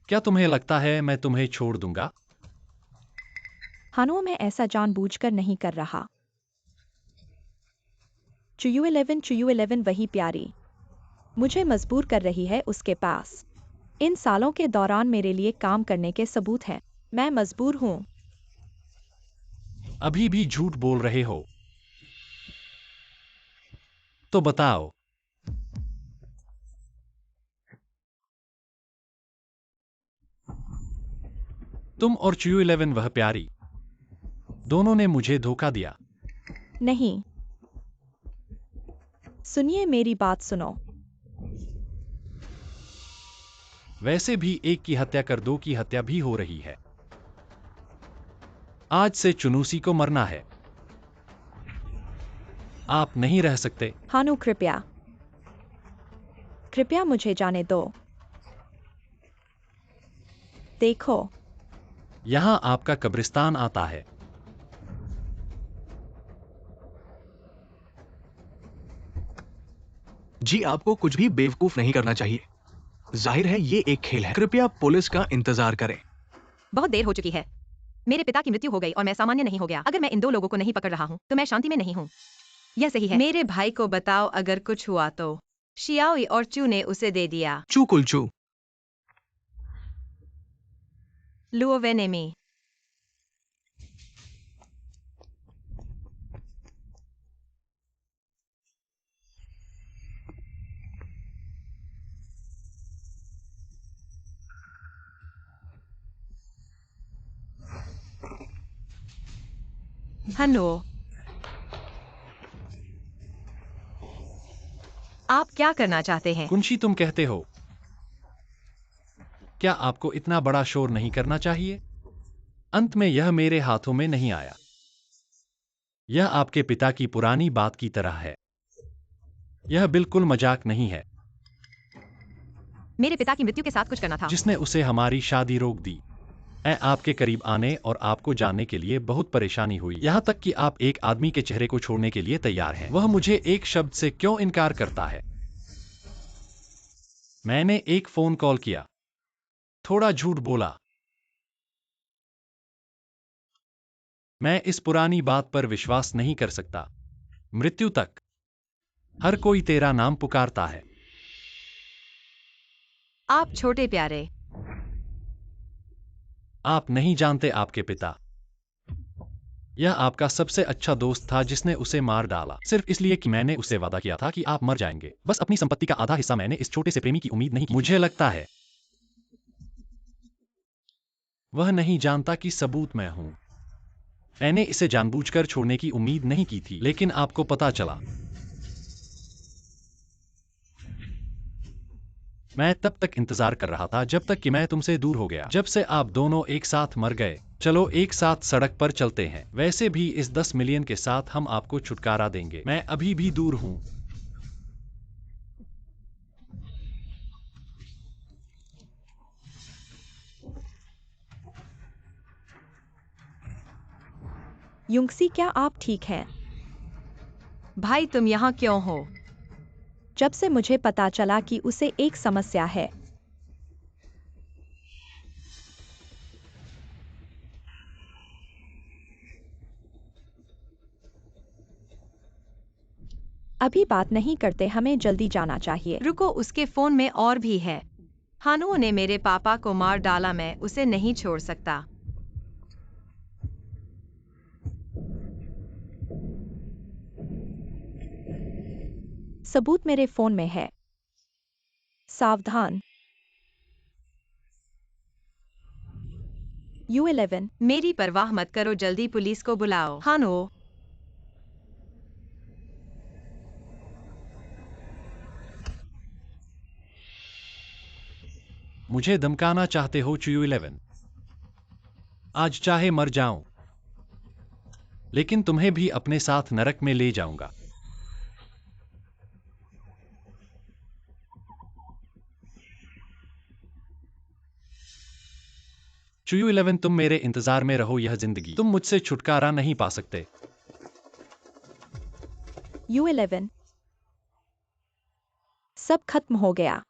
क्या तुम्हें लगता है मैं तुम्हें छोड़ दूंगा? हानो, मैं ऐसा जानबूझकर नहीं कर रहा। चुयू 11 वही प्यारी मुझे मजबूर कर रही है उसके पास। इन सालों के दौरान मेरे लिए काम करने के सबूत हैं। मैं मजबूर हूँ। अभी भी झूठ बोल रहे हो? तो बताओ। तुम और चुयू 11 वह प्यारी, दोनों ने मुझे धोखा दिया। नहीं, सुनिए, मेरी बात सुनो। वैसे भी एक की हत्या कर 2 की हत्या भी हो रही है। आज से चुनूसी को मरना है। आप नहीं रह सकते। हानु, कृपया कृपया मुझे जाने दो। देखो, यहां आपका कब्रिस्तान आता है। जी, आपको कुछ भी बेवकूफ नहीं करना चाहिए। जाहिर है ये एक खेल है। कृपया पुलिस का इंतजार करें। बहुत देर हो चुकी है। मेरे पिता की मृत्यु हो गई और मैं सामान्य नहीं हो गया। अगर मैं इन 2 लोगों को नहीं पकड़ रहा हूँ तो मैं शांति में नहीं हूँ। यह सही है। मेरे भाई को बताओ, अगर कुछ हुआ तो। शियाओई और चू ने उसे दे दिया। चू कुलचू। लुओवेनेमी। हनो, आप क्या करना चाहते हैं? कुंशी, तुम कहते हो। क्या आपको इतना बड़ा शोर नहीं करना चाहिए? अंत में यह मेरे हाथों में नहीं आया। यह आपके पिता की पुरानी बात की तरह है। यह बिल्कुल मजाक नहीं है। मेरे पिता की मृत्यु के साथ कुछ करना था। जिसने उसे हमारी शादी रोक दी। मैं आपके करीब आने और आपको जानने के लिए बहुत परेशानी हुई, यहाँ तक कि आप एक आदमी के चेहरे को छोड़ने के लिए तैयार हैं। वह मुझे एक शब्द से क्यों इनकार करता है? मैंने एक फोन कॉल किया, थोड़ा झूठ बोला। मैं इस पुरानी बात पर विश्वास नहीं कर सकता। मृत्यु तक हर कोई तेरा नाम पुकारता है। आप छोटे प्यारे। आप नहीं जानते आपके पिता यह आपका सबसे अच्छा दोस्त था जिसने उसे मार डाला सिर्फ इसलिए कि मैंने उससे वादा किया था कि आप मर जाएंगे। बस अपनी संपत्ति का आधा हिस्सा मैंने इस छोटे से प्रेमी की उम्मीद नहीं की। मुझे लगता है वह नहीं जानता कि सबूत मैं हूं। मैंने इसे जानबूझकर छोड़ने की उम्मीद नहीं की थी, लेकिन आपको पता चला। मैं तब तक इंतजार कर रहा था जब तक कि मैं तुमसे दूर हो गया। जब से आप दोनों एक साथ मर गए, चलो एक साथ सड़क पर चलते हैं। वैसे भी इस 10 मिलियन के साथ हम आपको छुटकारा देंगे। मैं अभी भी दूर हूं। युंगसी, क्या आप ठीक हैं? भाई तुम यहाँ क्यों हो? जब से मुझे पता चला कि उसे एक समस्या है। अभी बात नहीं करते, हमें जल्दी जाना चाहिए। रुको, उसके फोन में और भी है। हानुओ ने मेरे पापा को मार डाला, मैं उसे नहीं छोड़ सकता। सबूत मेरे फोन में है। सावधान। U11। मेरी परवाह मत करो, जल्दी पुलिस को बुलाओ। हानुओ, मुझे धमकाना चाहते हो चू 11? आज चाहे मर जाऊं, लेकिन तुम्हें भी अपने साथ नरक में ले जाऊंगा। चू 11, तुम मेरे इंतजार में रहो। यह जिंदगी, तुम मुझसे छुटकारा नहीं पा सकते। U11। सब खत्म हो गया।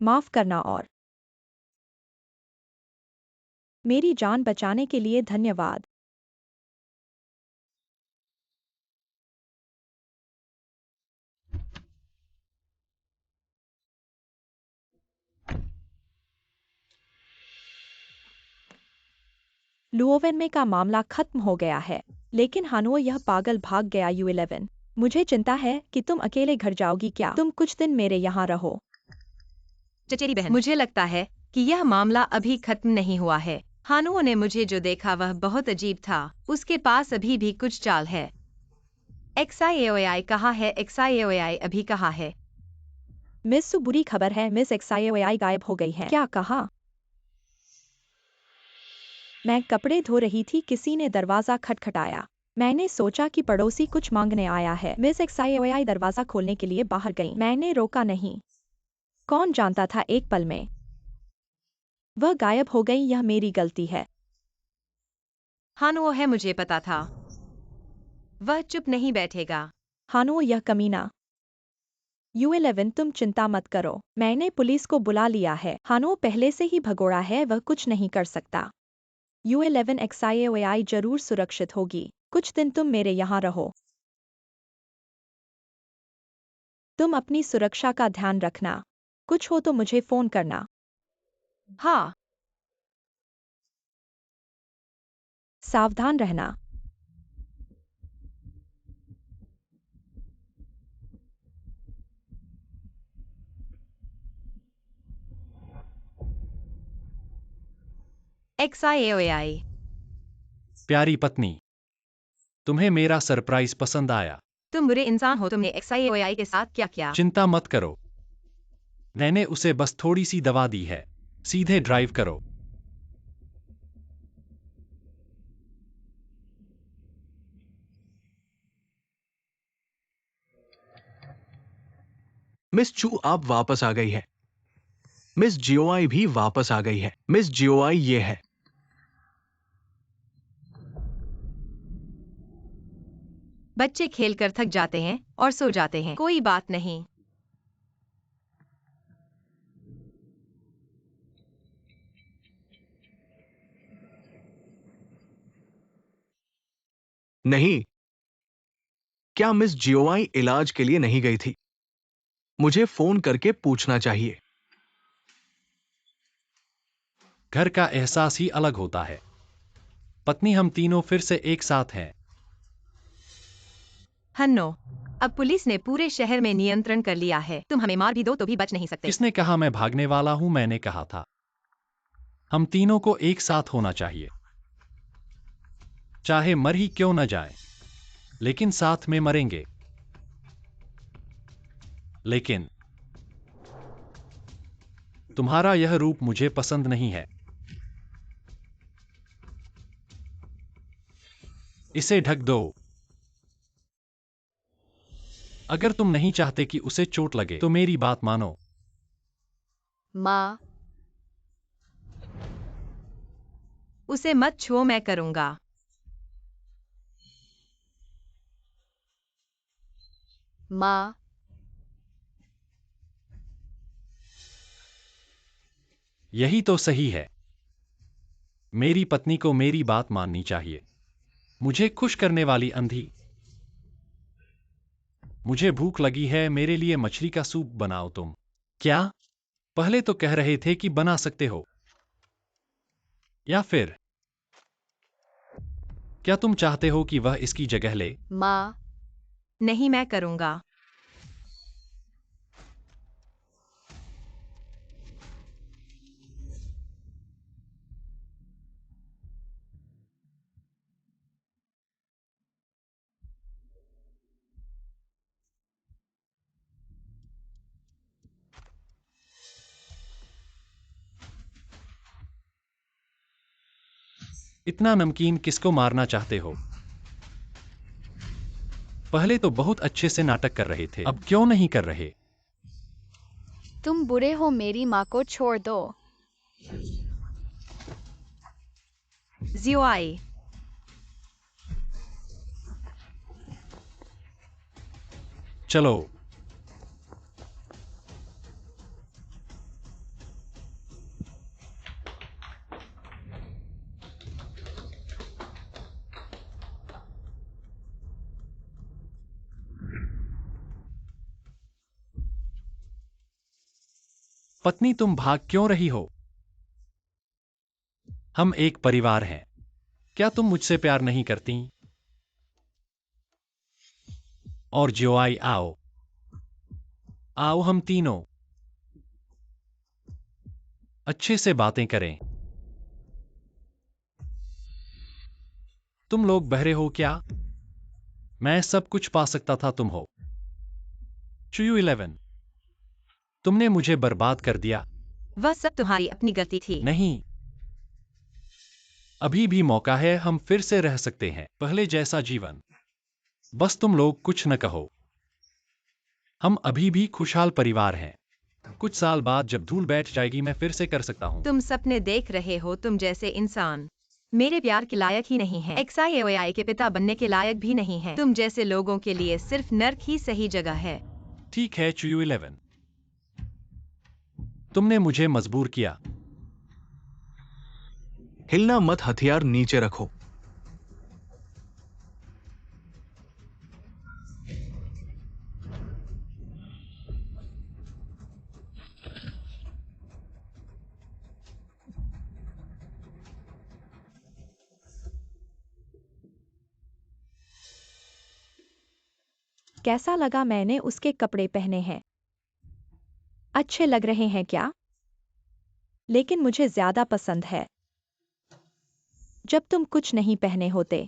माफ करना और मेरी जान बचाने के लिए धन्यवाद। लुओवेन में का मामला खत्म हो गया है, लेकिन हानुओ यह पागल भाग गया। U11। मुझे चिंता है कि तुम अकेले घर जाओगी क्या? तुम कुछ दिन मेरे यहाँ रहो। चचेरी बहन, मुझे लगता है कि यह मामला अभी खत्म नहीं हुआ है। हानुओ ने मुझे जो देखा वह बहुत अजीब था। उसके पास अभी भी कुछ चाल है। XIAOI कहाँ है? XIAOI अभी कहाँ है? मिस सु, बुरी खबर है, मिस XIAOI गायब हो गई है। क्या कहा? मैं कपड़े धो रही थी, किसी ने दरवाजा खटखटाया। मैंने सोचा कि पड़ोसी कुछ मांगने आया है। मिस XIAOI दरवाजा खोलने के लिए बाहर गई। मैंने रोका नहीं। कौन जानता था एक पल में वह गायब हो गई। यह मेरी गलती है। हानुओ है, मुझे पता था। वह चुप नहीं बैठेगा। हानुओ, यह कमीना। U11, तुम चिंता मत करो, मैंने पुलिस को बुला लिया है। हानुओ पहले से ही भगोड़ा है, वह कुछ नहीं कर सकता। U11, XIAOI जरूर सुरक्षित होगी। कुछ दिन तुम मेरे यहाँ रहो। तुम अपनी सुरक्षा का ध्यान रखना। कुछ हो तो मुझे फोन करना। हाँ, सावधान रहना। XIAOI। प्यारी पत्नी, तुम्हें मेरा सरप्राइज पसंद आया। तुम बुरे इंसान हो, तुमने XIAOI के साथ क्या किया? चिंता मत करो, मैंने उसे बस थोड़ी सी दवा दी है। सीधे ड्राइव करो। मिस चू आप वापस आ गई है। मिस जियोआई भी वापस आ गई है। मिस जियोआई ये है। बच्चे खेलकर थक जाते हैं और सो जाते हैं, कोई बात नहीं। नहीं, क्या मिस जियोवाई इलाज के लिए नहीं गई थी? मुझे फोन करके पूछना चाहिए। घर का एहसास ही अलग होता है। पत्नी, हम तीनों फिर से एक साथ हैं। हन्नो, अब पुलिस ने पूरे शहर में नियंत्रण कर लिया है। तुम हमें मार भी दो तो भी बच नहीं सकते। किसने कहा मैं भागने वाला हूं? मैंने कहा था हम तीनों को एक साथ होना चाहिए, चाहे मर ही क्यों न जाए, लेकिन साथ में मरेंगे। लेकिन तुम्हारा यह रूप मुझे पसंद नहीं है। इसे ढक दो। अगर तुम नहीं चाहते कि उसे चोट लगे तो मेरी बात मानो। माँ, उसे मत छुओ, मैं करूंगा। माँ, यही तो सही है। मेरी पत्नी को मेरी बात माननी चाहिए। मुझे खुश करने वाली अंधी। मुझे भूख लगी है, मेरे लिए मछली का सूप बनाओ तुम। क्या? पहले तो कह रहे थे कि बना सकते हो। या फिर क्या तुम चाहते हो कि वह इसकी जगह ले? माँ, नहीं, मैं करूंगा। इतना नमकीन किसको मारना चाहते हो? पहले तो बहुत अच्छे से नाटक कर रहे थे, अब क्यों नहीं कर रहे? तुम बुरे हो, मेरी माँ को छोड़ दो। जियोआई, चलो। पत्नी, तुम भाग क्यों रही हो? हम एक परिवार हैं। क्या तुम मुझसे प्यार नहीं करती? और जियोआई, आओ आओ, हम तीनों अच्छे से बातें करें। तुम लोग बहरे हो क्या? मैं सब कुछ पा सकता था, तुम हो चुयू 11। तुमने मुझे बर्बाद कर दिया। वह सब तुम्हारी अपनी गलती थी। नहीं, अभी भी मौका है, हम फिर से रह सकते हैं, पहले जैसा जीवन। बस तुम लोग कुछ न कहो। हम अभी भी खुशहाल परिवार हैं। कुछ साल बाद जब धूल बैठ जाएगी मैं फिर से कर सकता हूं। तुम सपने देख रहे हो, तुम जैसे इंसान मेरे प्यार के लायक ही नहीं है। XIOI के पिता बनने के लायक भी नहीं है। तुम जैसे लोगों के लिए सिर्फ नर्क ही सही जगह है। ठीक है चुयू 11, तुमने मुझे मजबूर किया। हिलना मत, हथियार नीचे रखो। कैसा लगा? मैंने उसके कपड़े पहने हैं। अच्छे लग रहे हैं क्या? लेकिन मुझे ज्यादा पसंद है जब तुम कुछ नहीं पहने होते।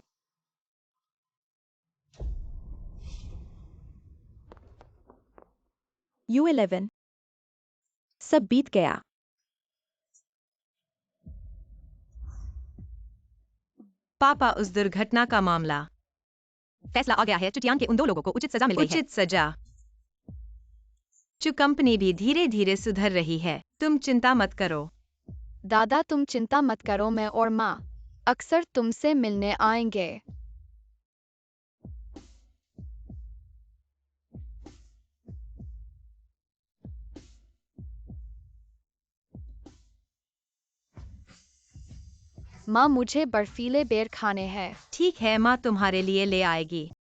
U11, सब बीत गया। पापा, उस दुर्घटना का मामला फैसला आ गया है। चुटियान के उन दो लोगों को उचित सजा मिल गई है। उचित सजा। चु कंपनी भी धीरे धीरे सुधर रही है। तुम चिंता मत करो। दादा, तुम चिंता मत करो, मैं और माँ अक्सर तुमसे मिलने आएंगे। माँ, मुझे बर्फीले बेर खाने हैं। ठीक है, माँ तुम्हारे लिए ले आएगी।